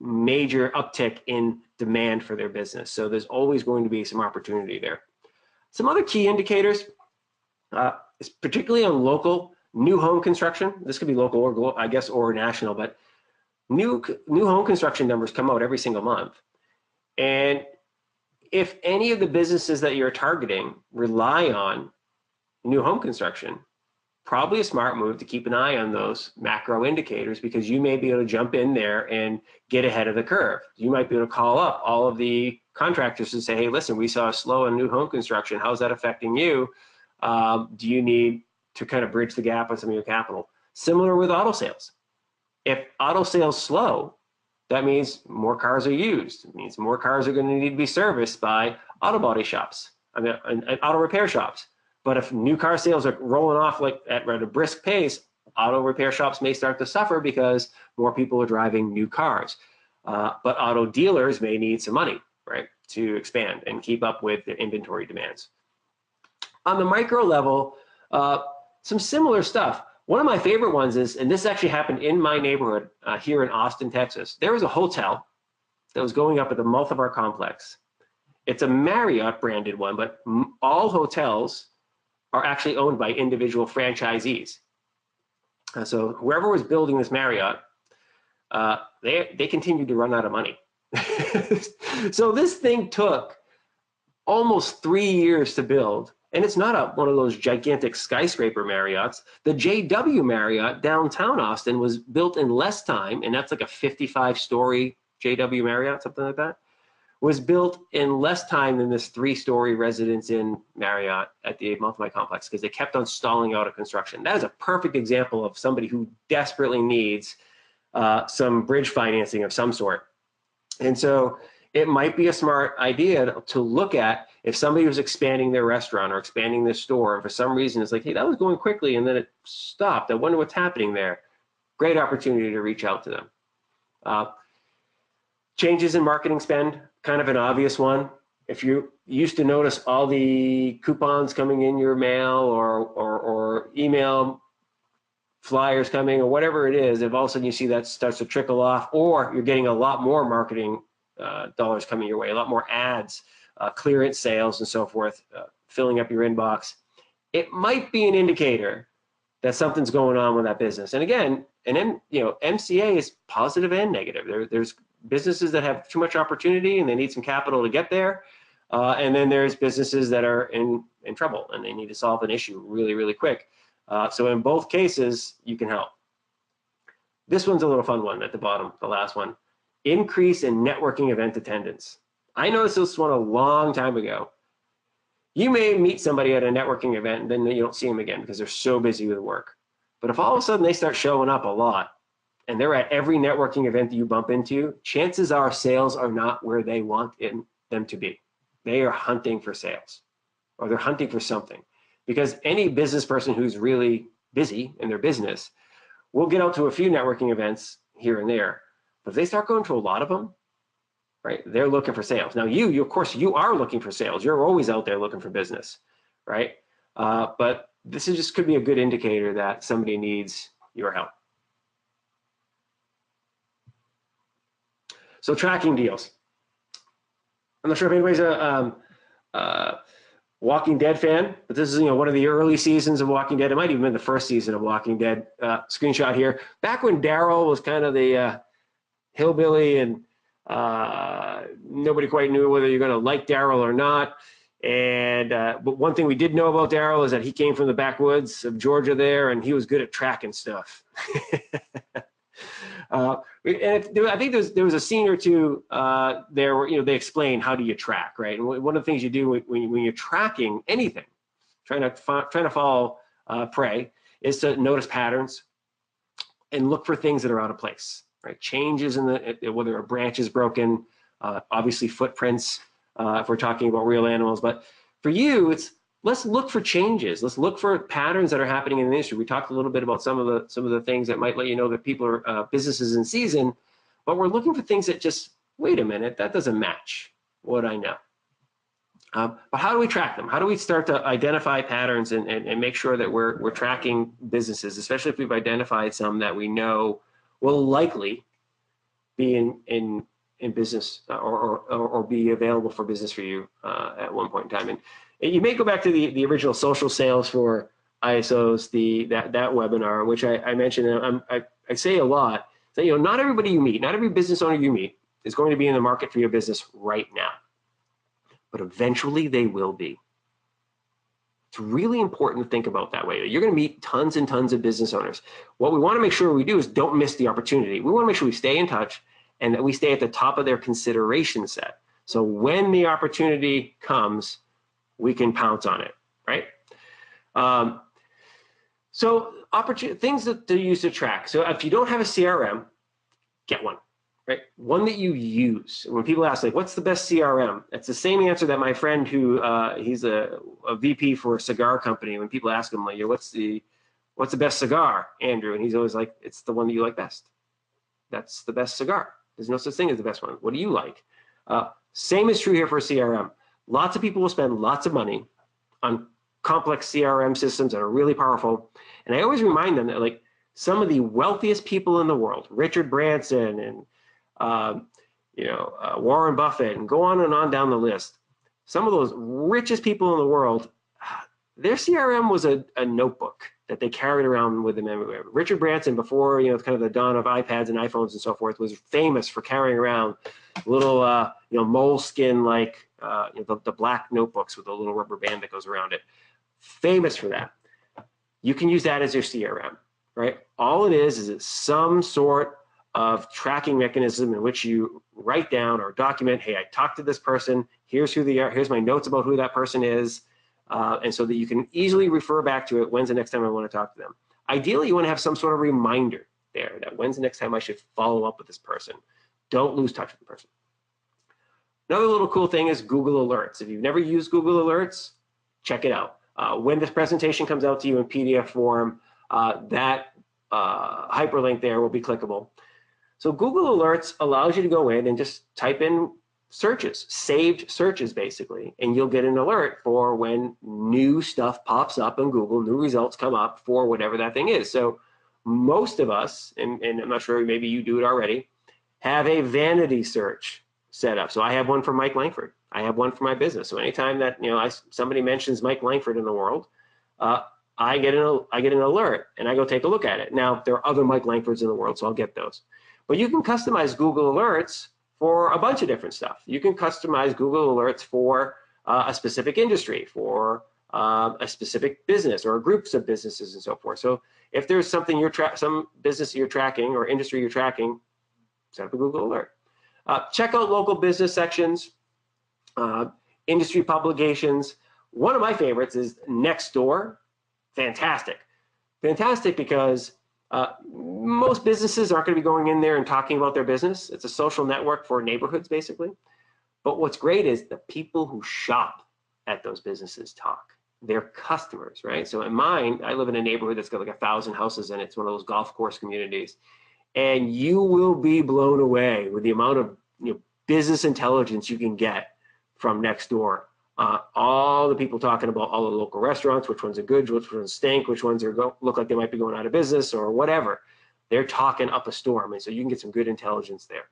Speaker 1: major uptick in demand for their business. So there's always going to be some opportunity there. Some other key indicators, is particularly on local new home construction. This could be local or I guess or national, but new home construction numbers come out every single month, and if any of the businesses that you're targeting rely on new home construction, probably a smart move to keep an eye on those macro indicators, because you may be able to jump in there and get ahead of the curve. You might be able to call up all of the contractors and say, hey, listen, we saw a slow in new home construction. How's that affecting you? Do you need to kind of bridge the gap on some of your capital? Similar with auto sales. If auto sales slow, that means more cars are used. It means more cars are going to need to be serviced by auto body shops, and auto repair shops. But if new car sales are rolling off like at a brisk pace, auto repair shops may start to suffer because more people are driving new cars. But auto dealers may need some money, right, to expand and keep up with the inventory demands. On the micro level, some similar stuff. One of my favorite ones is, and this actually happened in my neighborhood here in Austin, Texas. There was a hotel that was going up at the mouth of our complex. It's a Marriott branded one, but all hotels are actually owned by individual franchisees. So whoever was building this Marriott, they continued to run out of money. So this thing took almost 3 years to build. And it's not one of those gigantic skyscraper Marriotts. The JW Marriott downtown Austin was built in less time, and that's like a 55-story JW Marriott, something like that, was built in less time than this 3-story Residence Inn Marriott at the multi complex, because they kept on stalling out of construction. That is a perfect example of somebody who desperately needs some bridge financing of some sort. And so it might be a smart idea to look at, if somebody was expanding their restaurant or expanding their store, and for some reason it's like, hey, that was going quickly and then it stopped. I wonder what's happening there. Great opportunity to reach out to them. Changes in marketing spend, kind of an obvious one. If you used to notice all the coupons coming in your mail or email flyers coming or whatever it is, if all of a sudden you see that starts to trickle off, or you're getting a lot more marketing dollars coming your way, a lot more ads, clearance sales and so forth, filling up your inbox, it might be an indicator that something's going on with that business. And again, MCA is positive and negative. There's businesses that have too much opportunity and they need some capital to get there. And then there's businesses that are in trouble and they need to solve an issue really, really quick. So in both cases, you can help. This one's a little fun one at the bottom, the last one. Increase in networking event attendance. I noticed this one a long time ago. You may meet somebody at a networking event and then you don't see them again because they're so busy with work. But if all of a sudden they start showing up a lot and they're at every networking event that you bump into, chances are sales are not where they want them to be. They are hunting for sales, or they're hunting for something. Because any business person who's really busy in their business will get out to a few networking events here and there. But if they start going to a lot of them, right, they're looking for sales. Now you of course, you are looking for sales. You're always out there looking for business, right? But this just could be a good indicator that somebody needs your help. So tracking deals. I'm not sure if anybody's a Walking Dead fan, but this is one of the early seasons of Walking Dead. It might even been the first season of Walking Dead. Screenshot here. Back when Daryl was kind of the hillbilly and nobody quite knew whether you're going to like Daryl or not. And but one thing we did know about Daryl is that he came from the backwoods of Georgia there, and he was good at tracking stuff. And I think there was a scene or two there where they explain how do you track, right? And one of the things you do when you're tracking anything, trying to follow prey, is to notice patterns and look for things that are out of place, right? Changes in whether a branch is broken, obviously footprints if we're talking about real animals. But for you, let's look for changes. Let's look for patterns that are happening in the industry. We talked a little bit about some of the things that might let you know that people are businesses in season, but we're looking for things that just, wait a minute, that doesn't match what I know. But how do we track them? How do we start to identify patterns and make sure that we're tracking businesses, especially if we've identified some that we know will likely be in business or be available for business for you at one point in time. And you may go back to the original social sales for ISOs, that webinar, which I mentioned, and I say a lot, that not everybody you meet, not every business owner you meet is going to be in the market for your business right now. but eventually they will be. It's really important to think about that way. You're going to meet tons and tons of business owners. What we want to make sure we do is don't miss the opportunity. We want to make sure we stay in touch and that we stay at the top of their consideration set. So when the opportunity comes, we can pounce on it, right? So things to use to track. So if you don't have a CRM, get one, right? One that you use. When people ask, like, what's the best CRM? It's the same answer that my friend who, he's a VP for a cigar company. When people ask him, like, what's the best cigar, Andrew? And he's always like, it's the one that you like best. That's the best cigar. There's no such thing as the best one. What do you like? Same is true here for CRM. Lots of people will spend lots of money on complex CRM systems that are really powerful. And I always remind them that, like, some of the wealthiest people in the world, Richard Branson and Warren Buffett, and go on down the list. Some of those richest people in the world, their CRM was a notebook that they carried around with them everywhere. Richard Branson, before kind of the dawn of iPads and iPhones and so forth, was famous for carrying around little moleskin like the black notebooks with a little rubber band that goes around it. Famous for that. You can use that as your CRM, right? All it is it's some sort of tracking mechanism in which you write down or document, hey, I talked to this person, here's who they are, here's my notes about who that person is, and so that you can easily refer back to it. When's the next time I want to talk to them? Ideally, you want to have some sort of reminder there that when's the next time I should follow up with this person. Don't lose touch with the person. Another little cool thing is Google Alerts. If you've never used Google Alerts, check it out. When this presentation comes out to you in PDF form, that hyperlink there will be clickable. So Google Alerts allows you to go in and just type in searches, saved searches basically, and you'll get an alert for when new stuff pops up in Google, new results come up for whatever that thing is. So most of us, and I'm not sure, maybe you do it already, have a vanity search set up. So I have one for Mike Langford. I have one for my business. So anytime that somebody mentions Mike Langford in the world, I get an alert and I go take a look at it. Now there are other Mike Langfords in the world, so I'll get those. But you can customize Google Alerts for a bunch of different stuff. You can customize Google Alerts for a specific industry, for a specific business or groups of businesses and so forth. So if there's something some business you're tracking or industry you're tracking, set up a Google Alert. Check out local business sections, industry publications. One of my favorites is Nextdoor. Fantastic because most businesses aren't going to be going in there and talking about their business. It's a social network for neighborhoods, basically. But what's great is the people who shop at those businesses talk. They're customers, right? So in mine, I live in a neighborhood that's got like 1,000 houses in it. It's one of those golf course communities. And you will be blown away with the amount of business intelligence you can get from Nextdoor. All the people talking about all the local restaurants, which ones are good, which ones stink, which ones look like they might be going out of business or whatever. They're talking up a storm, and so you can get some good intelligence there.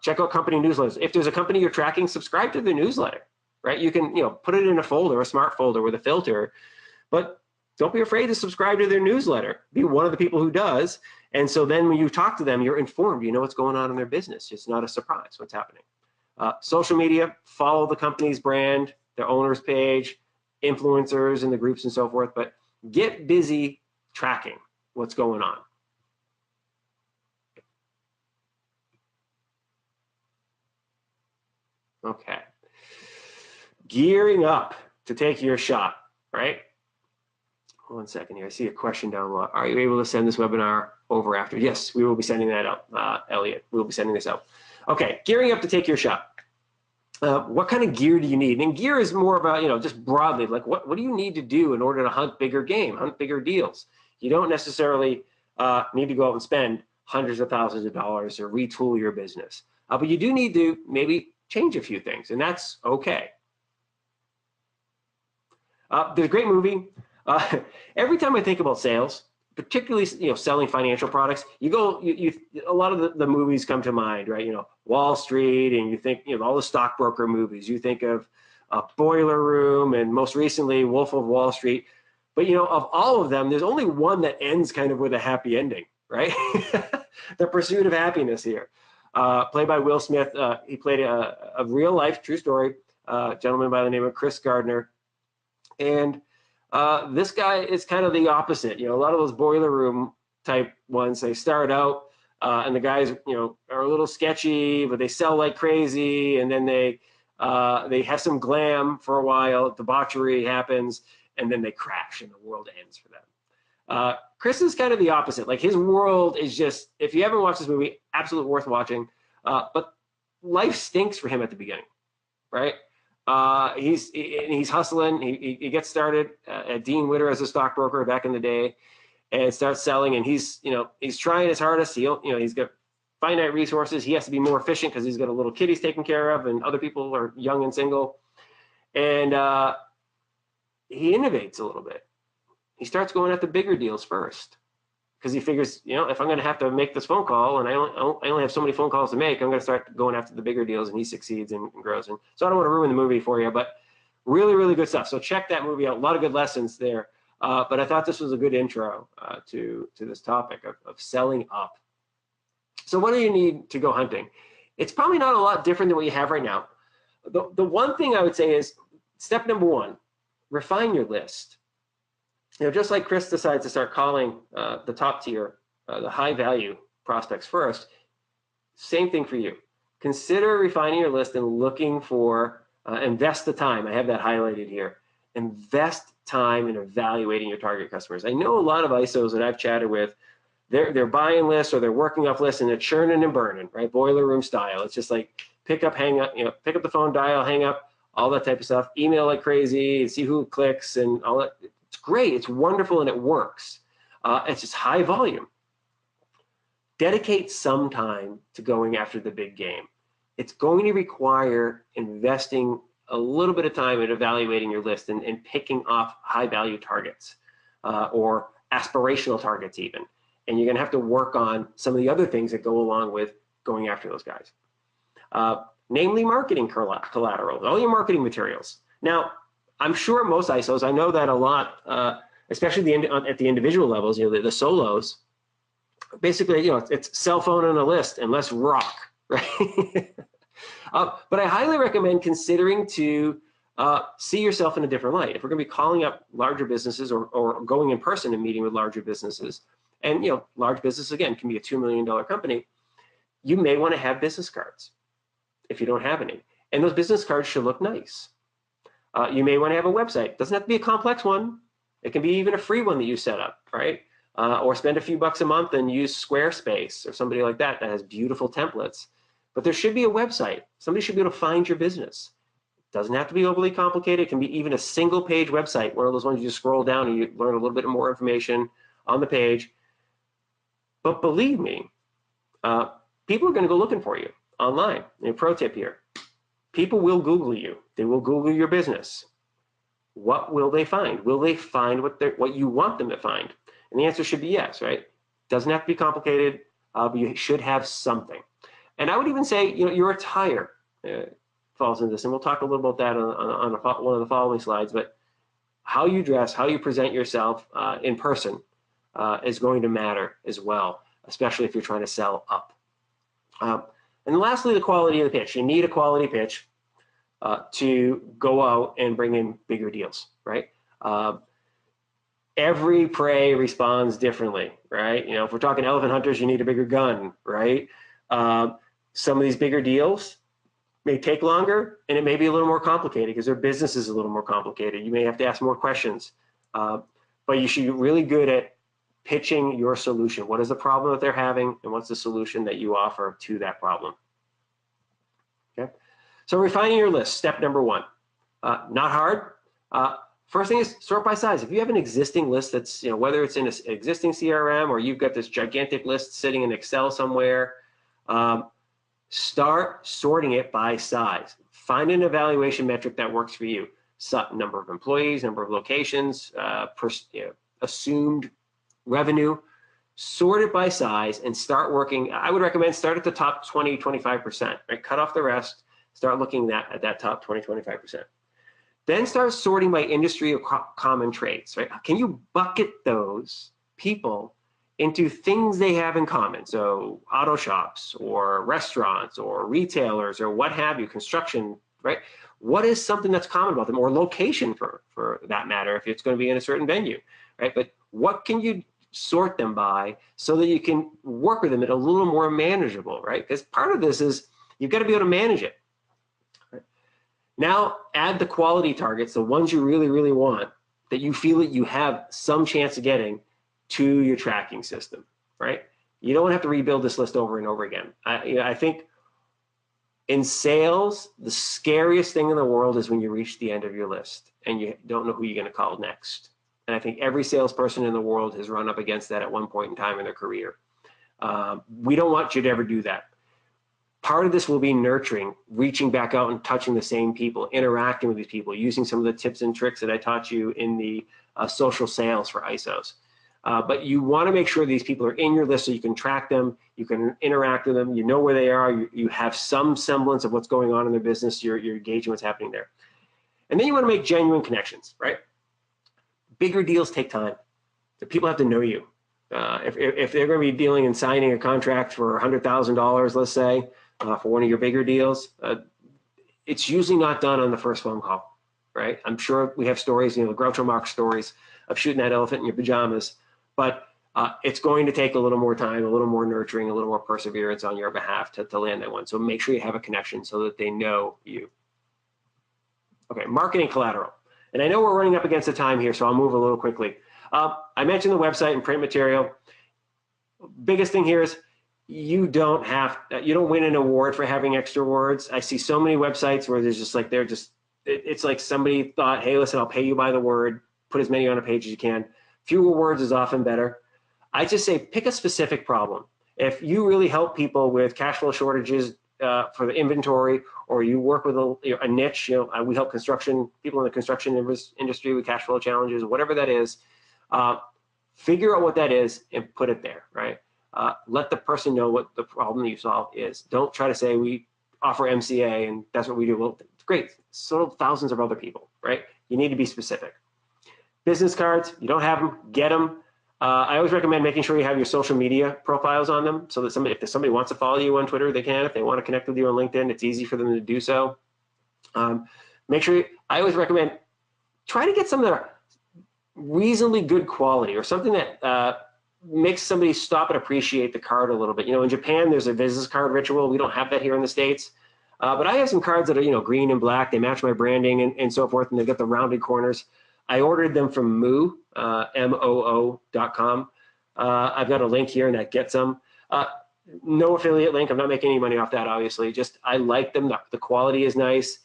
Speaker 1: Check out company newsletters. If there's a company you're tracking, subscribe to the newsletter, right? You can put it in a folder, a smart folder with a filter, but don't be afraid to subscribe to their newsletter. Be one of the people who does, and so then when you talk to them, you're informed. You know what's going on in their business. It's not a surprise what's happening. Social media, follow the company's brand, their owner's page, influencers in the groups and so forth, but get busy tracking what's going on. Okay. Gearing up to take your shot, right? 1 second here. I see a question down below. Are you able to send this webinar over after? Yes, we will be sending that out, Elliot. We will be sending this out. Okay, gearing up to take your shot. What kind of gear do you need? And gear is more about, just broadly, like what do you need to do in order to hunt bigger game, hunt bigger deals? You don't necessarily need to go out and spend hundreds of thousands of dollars or retool your business. But you do need to maybe change a few things, and that's okay. There's a great movie. Every time I think about sales, particularly selling financial products, a lot of the movies come to mind, right? Wall Street, and you think all the stockbroker movies. You think of Boiler Room, and most recently Wolf of Wall Street. But of all of them, there's only one that ends kind of with a happy ending, right? The Pursuit of Happiness here. played by Will Smith. He played a real life, true story, gentleman by the name of Chris Gardner. And this guy is kind of the opposite. You know, a lot of those boiler room type ones, they start out and the guys, you know, are a little sketchy, but they sell like crazy. And then they have some glam for a while, debauchery happens, and then they crash and the world ends for them. Chris is kind of the opposite. Like his world is just, if you haven't watched this movie, absolutely worth watching. But life stinks for him at the beginning, right? He's hustling. He gets started at Dean Witter as a stockbroker back in the day, and starts selling. And he's trying his hardest. He's got finite resources. He has to be more efficient because he's got a little kid he's taking care of, and other people are young and single. And he innovates a little bit. He starts going after bigger deals first, because he figures, you know, if I'm going to have to make this phone call and I only have so many phone calls to make, I'm going to start going after the bigger deals, and he succeeds and grows. And so I don't want to ruin the movie for you, but really, really good stuff. So check that movie out. A lot of good lessons there. But I thought this was a good intro to this topic of selling up. So what do you need to go hunting? It's probably not a lot different than what you have right now. The one thing I would say is step number one, refine your list. You know, just like Chris decides to start calling the top tier, the high value prospects first, same thing for you. Consider refining your list and looking for, invest the time. I have that highlighted here. Invest time in evaluating your target customers. I know a lot of ISOs that I've chatted with, they're buying lists or they're working off lists and they're churning and burning, right? Boiler room style. It's just like pick up, hang up, you know, pick up the phone, dial, hang up, all that type of stuff. Email like crazy and see who clicks and all that. It's great, it's wonderful, and it works. It's just high volume. Dedicate some time to going after the big game. It's going to require investing a little bit of time in evaluating your list and picking off high value targets or aspirational targets even. And you're going to have to work on some of the other things that go along with going after those guys. Namely marketing collateral, all your marketing materials. Now, I'm sure most ISOs, I know that a lot, especially at the individual levels, you know, the solos, basically, you know, it's cell phone and a list and less rock, right? But I highly recommend considering to see yourself in a different light. If we're going to be calling up larger businesses or going in person and meeting with larger businesses, and, you know, large business, again, can be a $2 million company, you may want to have business cards if you don't have any. And those business cards should look nice. You may want to have a website. Doesn't have to be a complex one. It can be even a free one that you set up, right? Or spend a few bucks a month and use Squarespace or somebody like that that has beautiful templates. But there should be a website. Somebody should be able to find your business. It doesn't have to be overly complicated. It can be even a single page website, one of those ones you just scroll down and you learn a little bit more information on the page. But believe me, people are going to go looking for you online. And a pro tip here. People will Google you. They will Google your business. What will they find? Will they find what you want them to find? And the answer should be yes, right? Doesn't have to be complicated, but you should have something. And I would even say, you know, your attire falls into this, and we'll talk a little about that on one of the following slides. But how you dress, how you present yourself in person is going to matter as well, especially if you're trying to sell up. And lastly, the quality of the pitch. You need a quality pitch to go out and bring in bigger deals, right? Every prey responds differently, right? You know, if we're talking elephant hunters, you need a bigger gun, right? Some of these bigger deals may take longer, and it may be a little more complicated because their business is a little more complicated. You may have to ask more questions, but you should be really good at pitching your solution. What is the problem that they're having, and what's the solution that you offer to that problem? Okay. So refining your list, step number one. Not hard. First thing is sort by size. If you have an existing list that's, you know, whether it's in an existing CRM or you've got this gigantic list sitting in Excel somewhere, start sorting it by size. Find an evaluation metric that works for you. Number of employees, number of locations, assumed revenue. Sort it by size and start working. I would recommend start at the top 20, 25%, right? Cut off the rest. Start looking at that top 20, 25%. Then start sorting by industry or common traits, right? Can you bucket those people into things they have in common. So auto shops or restaurants or retailers or what have you, construction, right? What is something that's common about them, or location for that matter, if it's going to be in a certain venue, right? But what can you sort them by so that you can work with them at a little more manageable, right? Because part of this is you've got to be able to manage it. Right? Now add the quality targets, the ones you really, really want, that you feel that you have some chance of getting to your tracking system, right? You don't have to rebuild this list over and over again. I think in sales, the scariest thing in the world is when you reach the end of your list and you don't know who you're going to call next. And I think every salesperson in the world has run up against that at one point in time in their career. We don't want you to ever do that. Part of this will be nurturing, reaching back out and touching the same people, interacting with these people, using some of the tips and tricks that I taught you in the social sales for ISOs. But you want to make sure these people are in your list so you can track them, you can interact with them, you know where they are, you have some semblance of what's going on in their business, you're engaging what's happening there. And then you want to make genuine connections, right? Bigger deals take time. The people have to know you. If they're going to be dealing and signing a contract for $100,000, let's say, for one of your bigger deals, it's usually not done on the first phone call, right? I'm sure we have stories, Groucho Marx stories of shooting that elephant in your pajamas, but it's going to take a little more time, a little more nurturing, a little more perseverance on your behalf to land that one. So make sure you have a connection so that they know you. Okay, marketing collateral. And I know we're running up against the time here, so I'll move a little quickly. I mentioned the website and print material. Biggest thing here is you don't win an award for having extra words. I see so many websites where there's just like, it's like somebody thought, hey, listen, I'll pay you by the word, put as many on a page as you can. Fewer words is often better. I just say pick a specific problem. If you really help people with cash flow shortages for the inventory, or you work with a niche, we help people in the construction industry with cash flow challenges, whatever that is, figure out what that is and put it there, right? Let the person know what the problem you solve is. Don't try to say we offer MCA and that's what we do. Well, it's great. So thousands of other people, right? You need to be specific. Business cards, you don't have them, get them. I always recommend making sure you have your social media profiles on them so that if somebody wants to follow you on Twitter, they can. If they want to connect with you on LinkedIn, it's easy for them to do so. Make sure, I always recommend, try to get some that are reasonably good quality or something that makes somebody stop and appreciate the card a little bit. In Japan, there's a business card ritual. We don't have that here in the States. But I have some cards that are, green and black. They match my branding and so forth, and they've got the rounded corners. I ordered them from Moo, MOO.com. I've got a link here, and that gets them. No affiliate link. I'm not making any money off that, obviously. Just I like them. The quality is nice.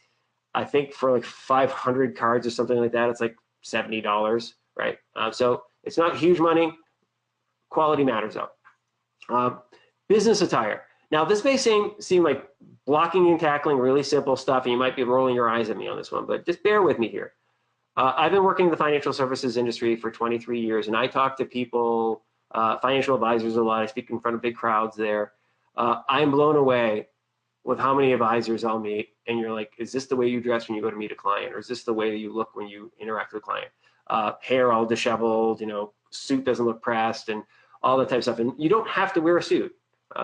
Speaker 1: I think for like 500 cards or something like that, it's like $70, right? So it's not huge money. Quality matters, though. Business attire. Now, this may seem like blocking and tackling, really simple stuff, and you might be rolling your eyes at me on this one, but just bear with me here. I've been working in the financial services industry for 23 years, and I talk to people, financial advisors a lot. I speak in front of big crowds there. I'm blown away with how many advisors I'll meet, and you're like, is this the way you dress when you go to meet a client, or is this the way that you look when you interact with a client? Hair all disheveled, suit doesn't look pressed, and all that type of stuff. And you don't have to wear a suit.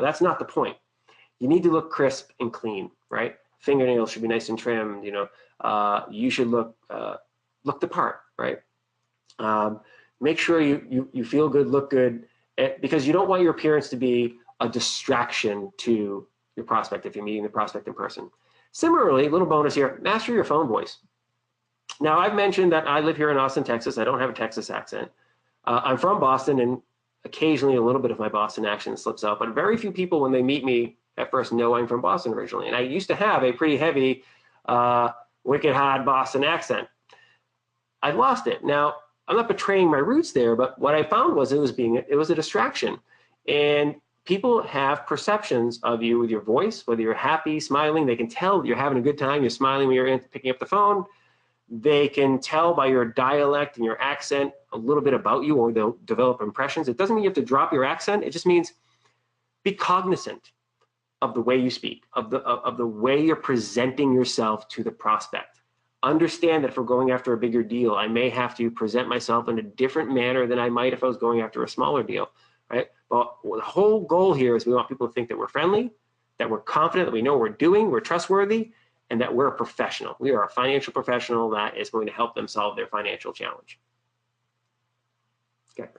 Speaker 1: That's not the point. You need to look crisp and clean, right? Fingernails should be nice and trimmed. You should look the part, right? Make sure you feel good, look good, because you don't want your appearance to be a distraction to your prospect if you're meeting the prospect in person. Similarly, little bonus here, master your phone voice. Now, I've mentioned that I live here in Austin, Texas. I don't have a Texas accent. I'm from Boston, and occasionally a little bit of my Boston accent slips out, but very few people, when they meet me at first, know I'm from Boston originally. And I used to have a pretty heavy, wicked hard Boston accent. I've lost it. Now, I'm not betraying my roots there, but what I found was it was a distraction. And people have perceptions of you with your voice, whether you're happy, smiling. They can tell you're having a good time. You're smiling when you're picking up the phone. They can tell by your dialect and your accent a little bit about you, or they'll develop impressions. It doesn't mean you have to drop your accent. It just means be cognizant of the way you speak, of the way you're presenting yourself to the prospect. Understand that if we're going after a bigger deal, I may have to present myself in a different manner than I might if I was going after a smaller deal. right? But the whole goal here is we want people to think that we're friendly, that we're confident, that we know what we're doing, we're trustworthy, and that we're a professional. We are a financial professional that is going to help them solve their financial challenge. Okay.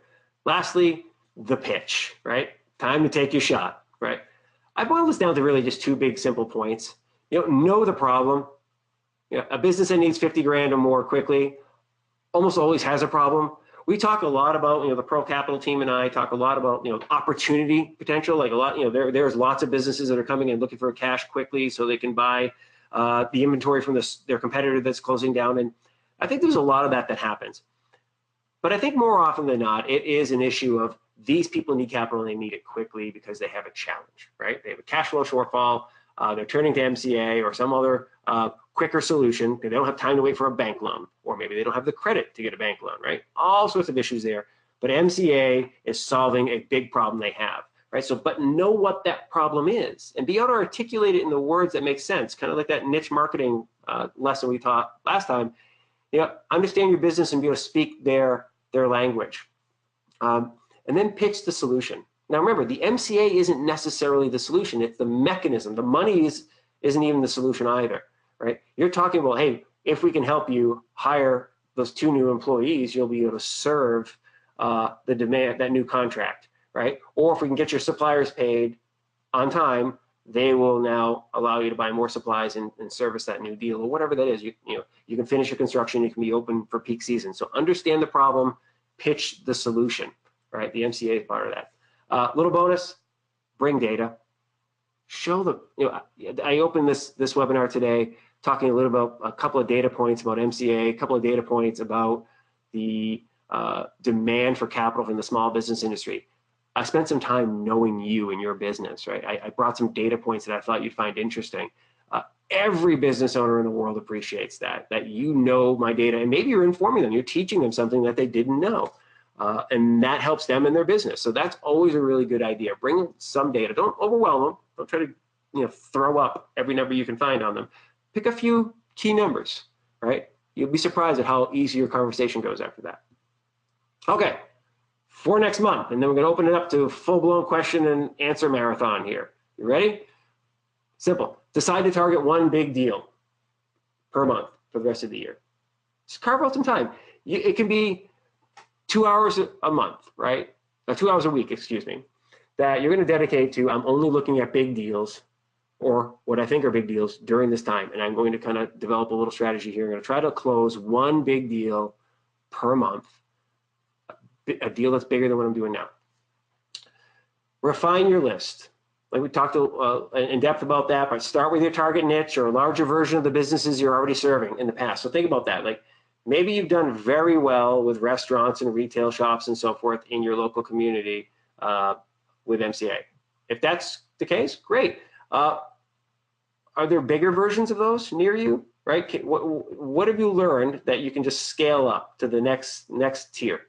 Speaker 1: Lastly, the pitch, right? Time to take your shot, right? I boil this down to really just two big simple points. Know the problem. A business that needs 50 grand or more quickly almost always has a problem. We talk a lot about, the Pearl Capital team and I talk a lot about, opportunity potential. Like a lot, there's lots of businesses that are coming in looking for cash quickly so they can buy the inventory from their competitor that's closing down. And I think there's a lot of that happens. But I think more often than not, it is an issue of these people need capital and they need it quickly because they have a challenge, right? They have a cash flow shortfall. They're turning to MCA or some other quicker solution. They don't have time to wait for a bank loan, or maybe they don't have the credit to get a bank loan, right? All sorts of issues there. But MCA is solving a big problem they have, right? So, but know what that problem is and be able to articulate it in the words that make sense, kind of like that niche marketing lesson we taught last time. Understand your business and be able to speak their language. And then pitch the solution. Now remember, the MCA isn't necessarily the solution, it's the mechanism. The money isn't even the solution either, right? You're talking about, hey, if we can help you hire those 2 new employees, you'll be able to serve the demand, that new contract, right? Or if we can get your suppliers paid on time, they will now allow you to buy more supplies and service that new deal, or whatever that is. You can finish your construction, you can be open for peak season. So understand the problem, pitch the solution, right? The MCA is part of that. Little bonus, bring data. Show I opened this webinar today talking a little about a couple of data points about MCA, a couple of data points about the demand for capital from the small business industry. I spent some time knowing you and your business, right? I brought some data points that I thought you'd find interesting. Every business owner in the world appreciates that my data, and maybe you're informing them, you're teaching them something that they didn't know. And that helps them in their business. So that's always a really good idea. Bring some data. Don't overwhelm them. Don't try to throw up every number you can find on them. Pick a few key numbers, right? You'll be surprised at how easy your conversation goes after that. Okay, for next month, and then we're going to open it up to a full-blown question and answer marathon here. You ready? Simple. Decide to target one big deal per month for the rest of the year. Just carve out some time. It can be 2 hours a month, right? 2 hours a week, excuse me, that you're going to dedicate to, I'm only looking at big deals or what I think are big deals during this time. And I'm going to kind of develop a little strategy here. I'm going to try to close one big deal per month, a deal that's bigger than what I'm doing now. Refine your list. Like we talked in depth about that, but start with your target niche or a larger version of the businesses you're already serving in the past. So think about that. Like, maybe you've done very well with restaurants and retail shops and so forth in your local community with MCA. If that's the case, great. Are there bigger versions of those near you, right? What have you learned that you can just scale up to the next tier?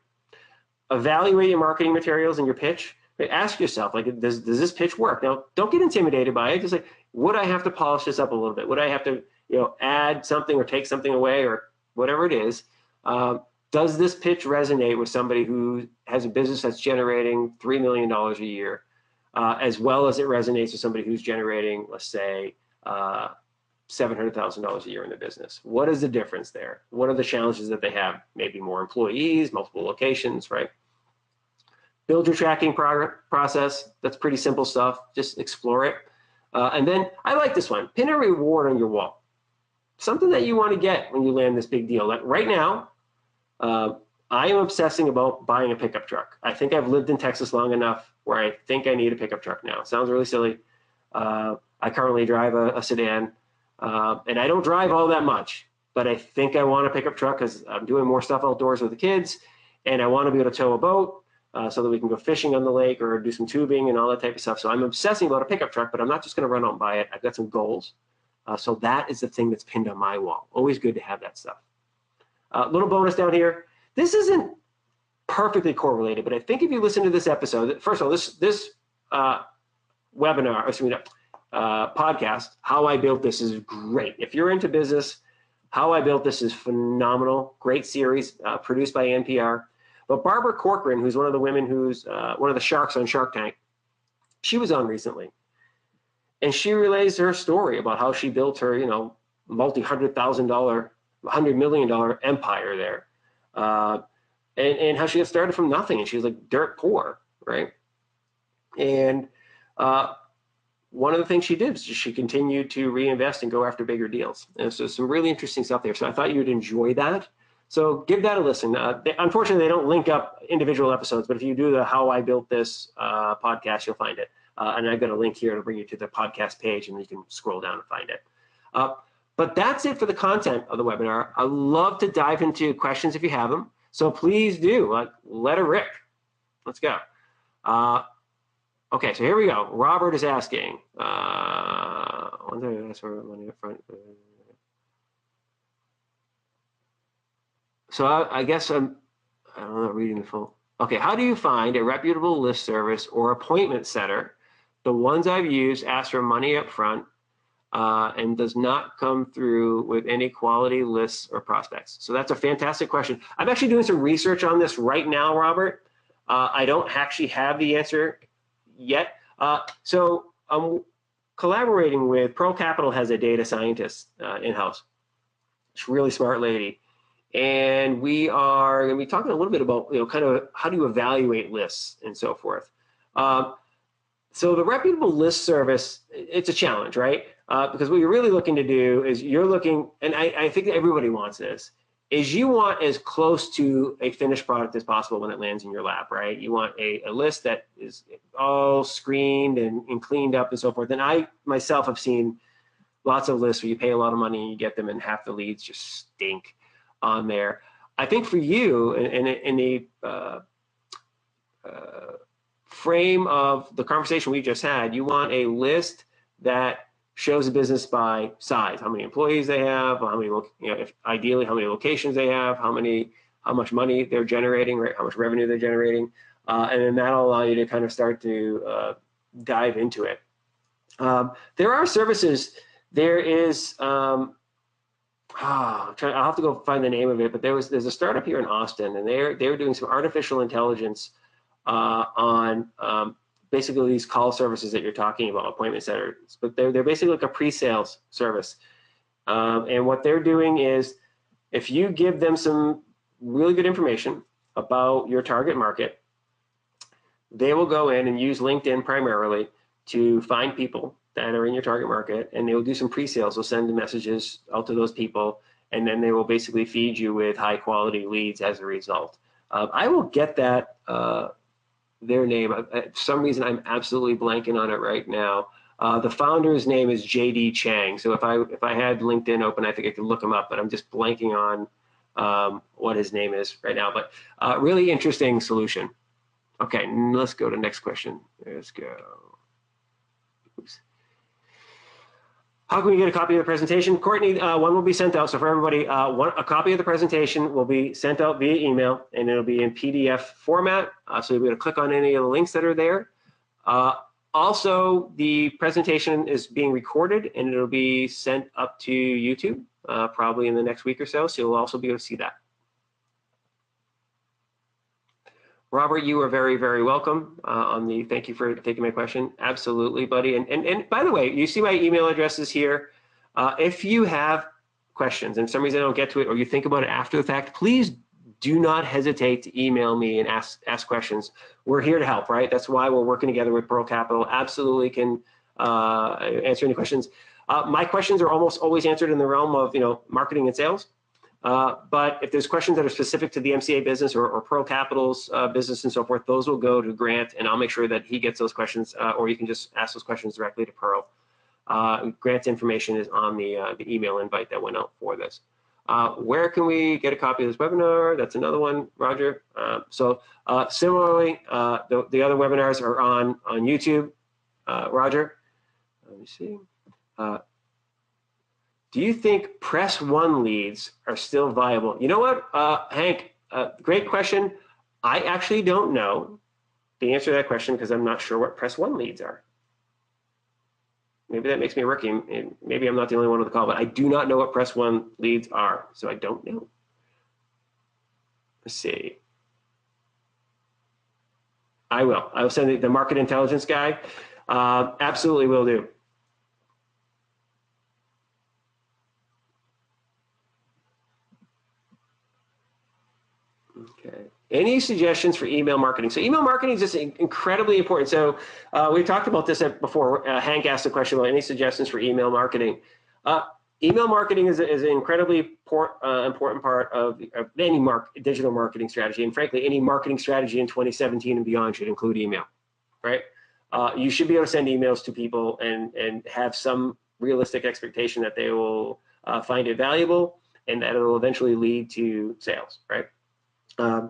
Speaker 1: Evaluate your marketing materials and your pitch. Ask yourself, like, does this pitch work? Now, don't get intimidated by it. Just like, would I have to polish this up a little bit? Would I have to, add something or take something away or whatever it is? Does this pitch resonate with somebody who has a business that's generating $3 million a year, as well as it resonates with somebody who's generating, let's say, $700,000 a year in the business? What is the difference there? What are the challenges that they have? Maybe more employees, multiple locations, right? Build your tracking process. That's pretty simple stuff. Just explore it. And then I like this one. Pin a reward on your wall. Something that you want to get when you land this big deal. Like right now, I am obsessing about buying a pickup truck. I think I've lived in Texas long enough where I think I need a pickup truck now. Sounds really silly. I currently drive a sedan, and I don't drive all that much, but I think I want a pickup truck because I'm doing more stuff outdoors with the kids, and I want to be able to tow a boat so that we can go fishing on the lake or do some tubing and all that type of stuff. So I'm obsessing about a pickup truck, but I'm not just going to run out and buy it. I've got some goals. So that is the thing that's pinned on my wall. Always good to have that stuff. Little bonus down here. This isn't perfectly correlated, but I think if you listen to this episode, first of all, this webinar, excuse me, podcast, How I Built This, is great. If you're into business, How I Built This is phenomenal. Great series produced by NPR. But Barbara Corcoran, who's one of the women who's one of the sharks on Shark Tank, she was on recently. And she relays her story about how she built her, multi-$100,000, $100 million empire there. And how she got started from nothing. And she was like dirt poor, right? And one of the things she did is she continued to reinvest and go after bigger deals. And so some really interesting stuff there. So I thought you'd enjoy that. So give that a listen. Unfortunately, they don't link up individual episodes, but if you do the How I Built This podcast, you'll find it. And I've got a link here to bring you to the podcast page, and you can scroll down and find it. But that's it for the content of the webinar. I love to dive into questions if you have them. So please do, let her rip. Let's go. Okay, so here we go. Robert is asking, so I guess I'm not reading the full. Okay, how do you find a reputable list service or appointment setter? The ones I've used ask for money up front and does not come through with any quality lists or prospects. So that's a fantastic question. I'm actually doing some research on this right now, Robert. I don't actually have the answer yet. So I'm collaborating with Pearl Capital, has a data scientist in-house. She's a really smart lady. And we are going to be talking a little bit about, kind of how do you evaluate lists and so forth. So the reputable list service, it's a challenge, right? Because what you're really looking to do is you're looking, and I think that everybody wants this, is you want as close to a finished product as possible when it lands in your lap, right? You want a list that is all screened and cleaned up and so forth. And I myself have seen lots of lists where you pay a lot of money and you get them and half the leads just stink on there. I think for you, in the frame of the conversation we just had, you want a list that shows a business by size, how many employees they have, how many, ideally how many locations they have, how much money they're generating, right? How much revenue they're generating, and then that'll allow you to kind of start to dive into it. There are services. There is. I'll have to go find the name of it, but there's a startup here in Austin, and they're doing some artificial intelligence on basically these call services that you're talking about, appointment centers, but they're basically like a pre-sales service. And what they're doing is, if you give them some really good information about your target market, they will go in and use LinkedIn primarily to find people that are in your target market, and they will do some pre-sales. They'll send the messages out to those people, and then they will basically feed you with high quality leads as a result. I will get that their name. For some reason, I'm absolutely blanking on it right now. The founder's name is JD Chang. So if I had LinkedIn open, I think I could look him up, but I'm just blanking on what his name is right now. But really interesting solution. Okay, let's go to next question. Let's go. Oops. How can we get a copy of the presentation? Courtney, one will be sent out. So for everybody, a copy of the presentation will be sent out via email, and it'll be in PDF format. So you'll be able to click on any of the links that are there. Also, the presentation is being recorded, and it'll be sent up to YouTube probably in the next week or so. So you'll also be able to see that. Robert, you are very, very welcome thank you for taking my question. Absolutely, buddy. And by the way, you see my email addresses here. If you have questions and for some reason I don't get to it, or you think about it after the fact, please do not hesitate to email me and ask questions. We're here to help, right? That's why we're working together with Pearl Capital. Absolutely can answer any questions. My questions are almost always answered in the realm of marketing and sales. But if there's questions that are specific to the MCA business or Pearl Capital's business and so forth, those will go to Grant, and I'll make sure that he gets those questions, or you can just ask those questions directly to Pearl. Grant's information is on the email invite that went out for this. Where can we get a copy of this webinar? That's another one, Roger. Similarly, the other webinars are on YouTube. Roger, let me see. Do you think Press One leads are still viable? You know what, Hank, great question. I actually don't know the answer to that question because I'm not sure what Press One leads are. Maybe that makes me a rookie. Maybe I'm not the only one on the call, but I do not know what Press One leads are, so I don't know. Let's see. I will. I will send the market intelligence guide. Absolutely will do. Okay. Any suggestions for email marketing? So email marketing is just incredibly important. So we talked about this before. Hank asked a question about any suggestions for email marketing. Email marketing is an incredibly important part of any digital marketing strategy. And frankly, any marketing strategy in 2017 and beyond should include email, right? You should be able to send emails to people and have some realistic expectation that they will find it valuable and that it will eventually lead to sales, right? I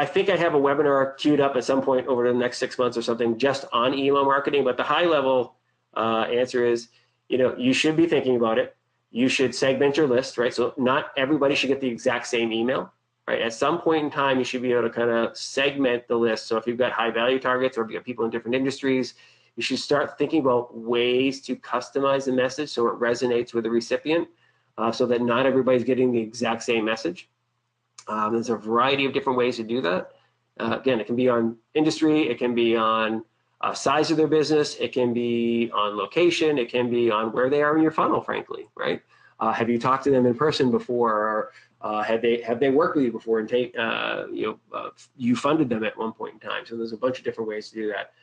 Speaker 1: think I have a webinar queued up at some point over the next 6 months or something just on email marketing, but the high level answer is, you should be thinking about it. You should segment your list, right? So not everybody should get the exact same email, right? At some point in time, you should be able to kind of segment the list. So if you've got high value targets or if you've got people in different industries, you should start thinking about ways to customize the message so it resonates with the recipient so that not everybody's getting the exact same message. There's a variety of different ways to do that. Again, it can be on industry, it can be on size of their business, it can be on location, it can be on where they are in your funnel, frankly, right? Have you talked to them in person before, or have they worked with you before and you funded them at one point in time? So there's a bunch of different ways to do that.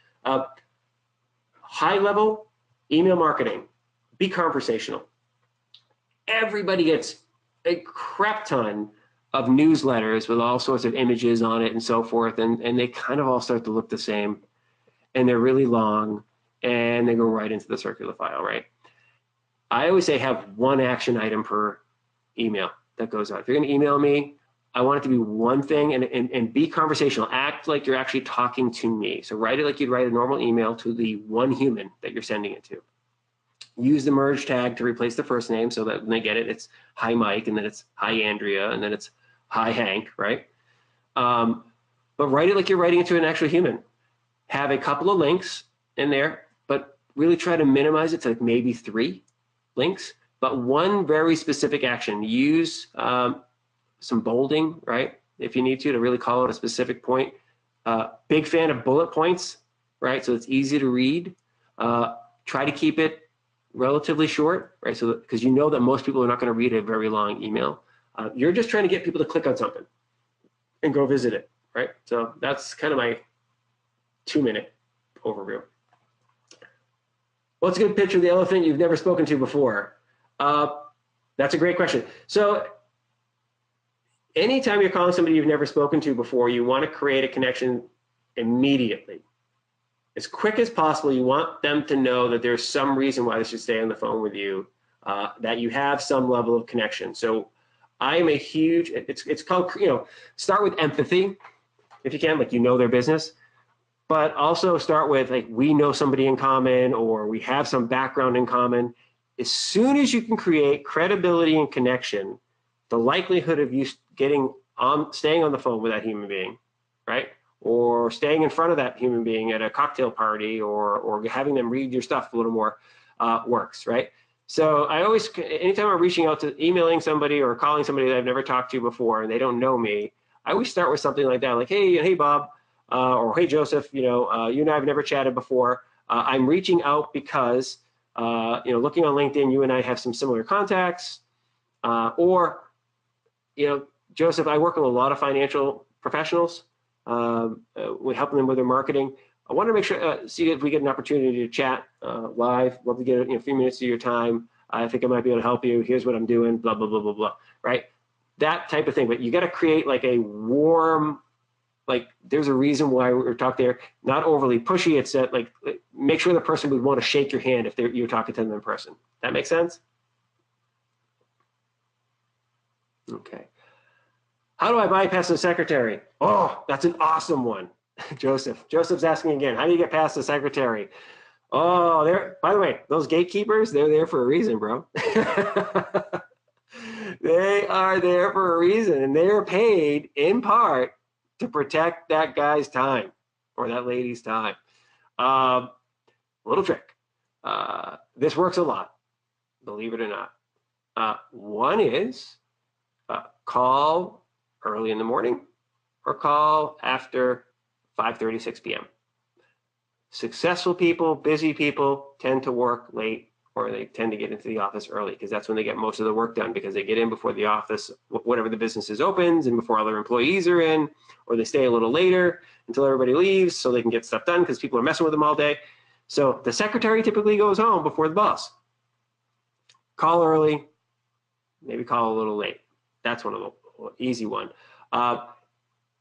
Speaker 1: High level email marketing, be conversational. Everybody gets a crap ton of newsletters with all sorts of images on it and so forth, and they kind of all start to look the same, and they're really long, and they go right into the circular file, right? I always say have one action item per email that goes out. If you're going to email me, I want it to be one thing and be conversational. Act like you're actually talking to me. So write it like you'd write a normal email to the one human that you're sending it to. Use the merge tag to replace the first name so that when they get it, it's hi Mike, and then it's hi Andrea, and then it's hi Hank, right? But write it like you're writing it to an actual human. Have a couple of links in there, but really try to minimize it to like maybe 3 links, but one very specific action. Use some bolding, right? If you need to really call out a specific point. Big fan of bullet points, right? So it's easy to read. Try to keep it relatively short, right? So because you know that most people are not going to read a very long email. You're just trying to get people to click on something and go visit it, right? So that's kind of my 2-minute overview. What's a good picture of the elephant you've never spoken to before? That's a great question. So anytime you're calling somebody you've never spoken to before, you want to create a connection immediately. As quick as possible, you want them to know that there's some reason why they should stay on the phone with you, that you have some level of connection. So I'm a huge, it's called, start with empathy, if you can, like their business, but also start with like, we know somebody in common, or we have some background in common. As soon as you can create credibility and connection, the likelihood of you staying on the phone with that human being, right? Or staying in front of that human being at a cocktail party, or having them read your stuff a little more works, right? So I always, anytime I'm reaching out to emailing somebody or calling somebody that I've never talked to before and they don't know me, I always start with something like that, like, hey Bob, or hey Joseph, you and I have never chatted before. I'm reaching out because, looking on LinkedIn, you and I have some similar contacts, or Joseph, I work with a lot of financial professionals. We're helping them with their marketing. I want to make sure, see if we get an opportunity to chat live. Love to get a few minutes of your time. I think I might be able to help you. Here's what I'm doing, blah, blah, blah, blah, blah, right? That type of thing. But you got to create like a warm, like there's a reason why we're talking there, not overly pushy. It's that like, make sure the person would want to shake your hand if you're talking to them in person. That makes sense? Okay. How do I bypass the secretary? Oh, that's an awesome one. Joseph's asking again, how do you get past the secretary? Oh, by the way, those gatekeepers, they're there for a reason, bro. They are there for a reason, and they are paid in part to protect that guy's time or that lady's time. Little trick. This works a lot, believe it or not. One is call early in the morning or call after 5:30, 6 p.m. Successful people, busy people tend to work late, or they tend to get into the office early because that's when they get most of the work done, because they get in before the office, whatever the business is, opens, and before other employees are in, or they stay a little later until everybody leaves so they can get stuff done because people are messing with them all day. So the secretary typically goes home before the boss. Call early, maybe call a little late. That's one of the easy one.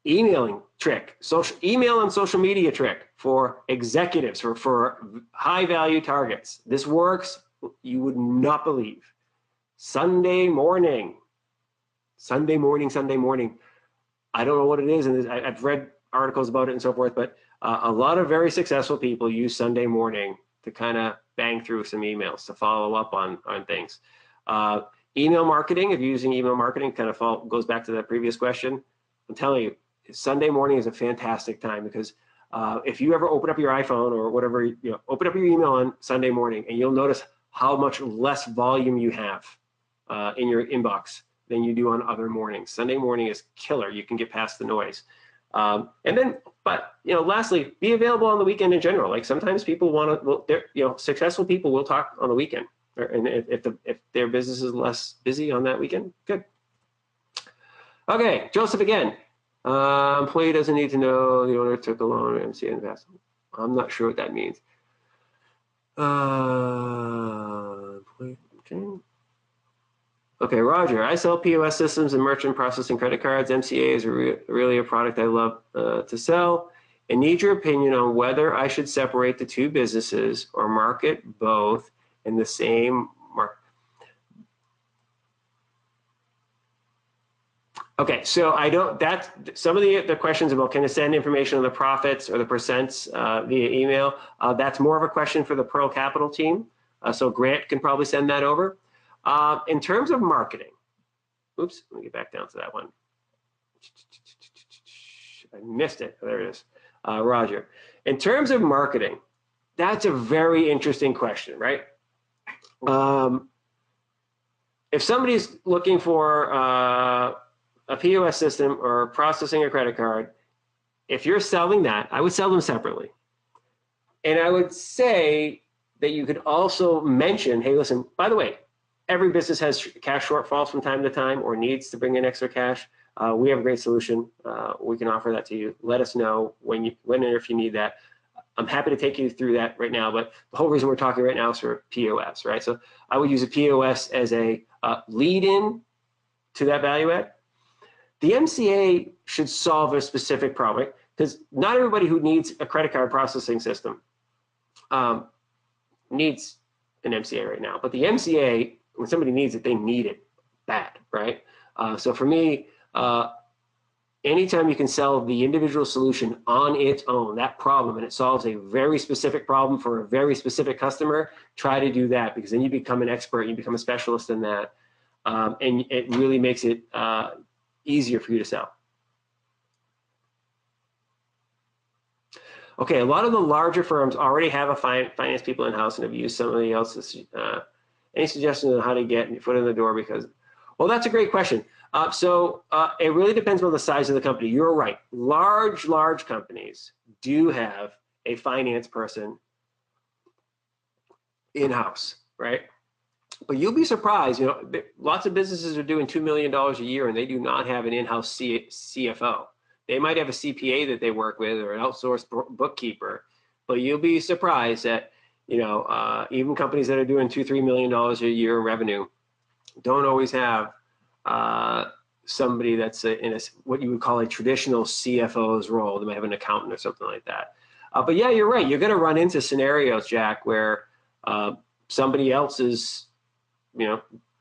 Speaker 1: Emailing trick, email and social media trick for executives or for high value targets. This works, you would not believe. Sunday morning. I don't know what it is, and I've read articles about it and so forth, but a lot of very successful people use Sunday morning to kind of bang through some emails to follow up on things. Email marketing, if you're using email marketing, kind of goes back to that previous question. I'm telling you, Sunday morning is a fantastic time, because if you ever open up your iPhone or whatever, open up your email on Sunday morning, and you'll notice how much less volume you have in your inbox than you do on other mornings. Sunday morning is killer. You can get past the noise. Lastly, be available on the weekend in general. Like sometimes people want to, successful people will talk on the weekend, and if their business is less busy on that weekend, good. Okay, Joseph again. Employee doesn't need to know the owner took a loan or MCA investment. I'm not sure what that means. Okay, Roger. I sell POS systems and merchant processing credit cards. MCA is really a product I love to sell, and need your opinion on whether I should separate the two businesses or market both in the same market. Okay, so some of the questions about can I send information on the profits or the percents via email, that's more of a question for the Pearl Capital team. So Grant can probably send that over. In terms of marketing, oops, let me get back down to that one. I missed it, there it is. Roger, in terms of marketing, that's a very interesting question, right? If somebody's looking for a POS system or processing a credit card, if you're selling that, I would sell them separately. And I would say that you could also mention, hey, listen, by the way, every business has cash shortfalls from time to time or needs to bring in extra cash. We have a great solution. We can offer that to you. Let us know when and if you need that. I'm happy to take you through that right now, but the whole reason we're talking right now is for POS, right? So I would use a POS as a lead-in to that value add. The MCA should solve a specific problem, because not everybody who needs a credit card processing system needs an MCA right now. But the MCA, when somebody needs it, they need it bad, right? So for me, anytime you can sell the individual solution on its own, that problem, and it solves a very specific problem for a very specific customer, try to do that, because then you become an expert, you become a specialist in that, and it really makes it easier for you to sell. Okay, a lot of the larger firms already have a finance people in-house and have used somebody else's. Any suggestions on how to get your foot in the door? Because, well, that's a great question. So it really depends on the size of the company. You're right. Large companies do have a finance person in-house, right? But you'll be surprised, lots of businesses are doing $2 million a year and they do not have an in-house CFO. They might have a CPA that they work with or an outsourced bookkeeper, but you'll be surprised that, even companies that are doing $2-3 million a year in revenue don't always have somebody that's in what you would call a traditional CFO's role. They might have an accountant or something like that. But yeah, you're right. You're going to run into scenarios, Jack, where somebody else is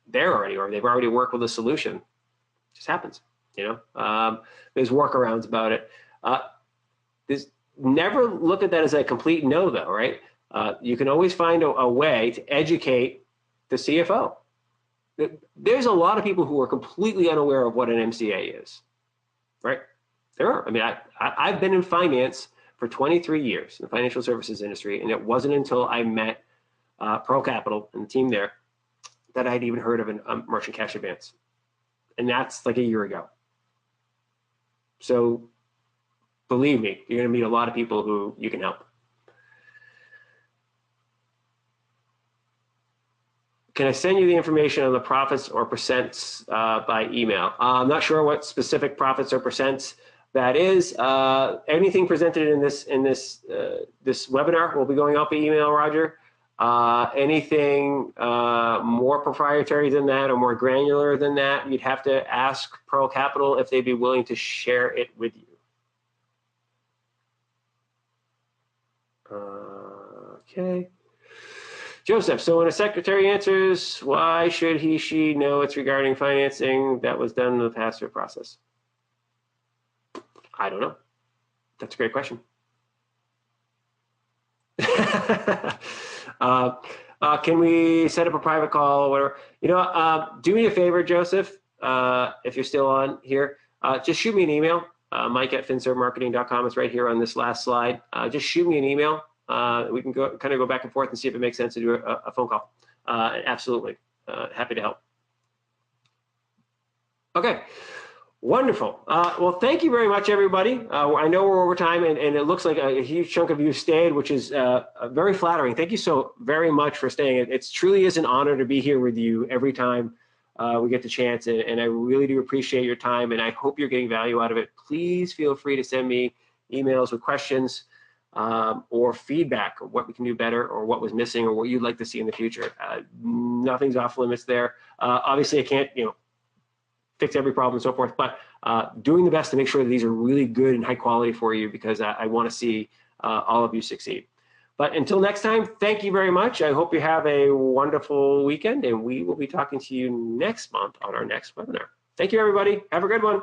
Speaker 1: there already, or they've already worked with a solution. It just happens, there's workarounds about it. Never look at that as a complete no, though, right? You can always find a way to educate the CFO. There's a lot of people who are completely unaware of what an MCA is, right? There are. I mean, I've been in finance for 23 years in the financial services industry, and it wasn't until I met Pearl Capital and the team there that I'd even heard of a merchant cash advance. And that's like a year ago. So believe me, you're going to meet a lot of people who you can help. Can I send you the information on the profits or percents by email? I'm not sure what specific profits or percents that is. Anything presented in this webinar will be going out by email, Roger. Anything more proprietary than that or more granular than that, you'd have to ask Pearl Capital if they'd be willing to share it with you. Okay. Joseph, so when a secretary answers, why should he, she know it's regarding financing that was done in the pass-through process? I don't know. That's a great question. Can we set up a private call or whatever? You know, do me a favor, Joseph, if you're still on here, just shoot me an email, mike@finservmarketing.com. It's right here on this last slide. Just shoot me an email. We can kind of go back and forth and see if it makes sense to do a phone call. Absolutely. Happy to help. Okay. Wonderful. Well, thank you very much, everybody. I know we're over time, and it looks like a huge chunk of you stayed, which is very flattering. Thank you so very much for staying. It truly is an honor to be here with you every time we get the chance, and I really do appreciate your time, and I hope you're getting value out of it. Please feel free to send me emails with questions or feedback of what we can do better or what was missing or what you'd like to see in the future. Nothing's off limits there. Obviously, I can't, fix every problem and so forth, but doing the best to make sure that these are really good and high quality for you, because I want to see all of you succeed. But until next time, thank you very much. I hope you have a wonderful weekend, and we will be talking to you next month on our next webinar. Thank you, everybody. Have a good one.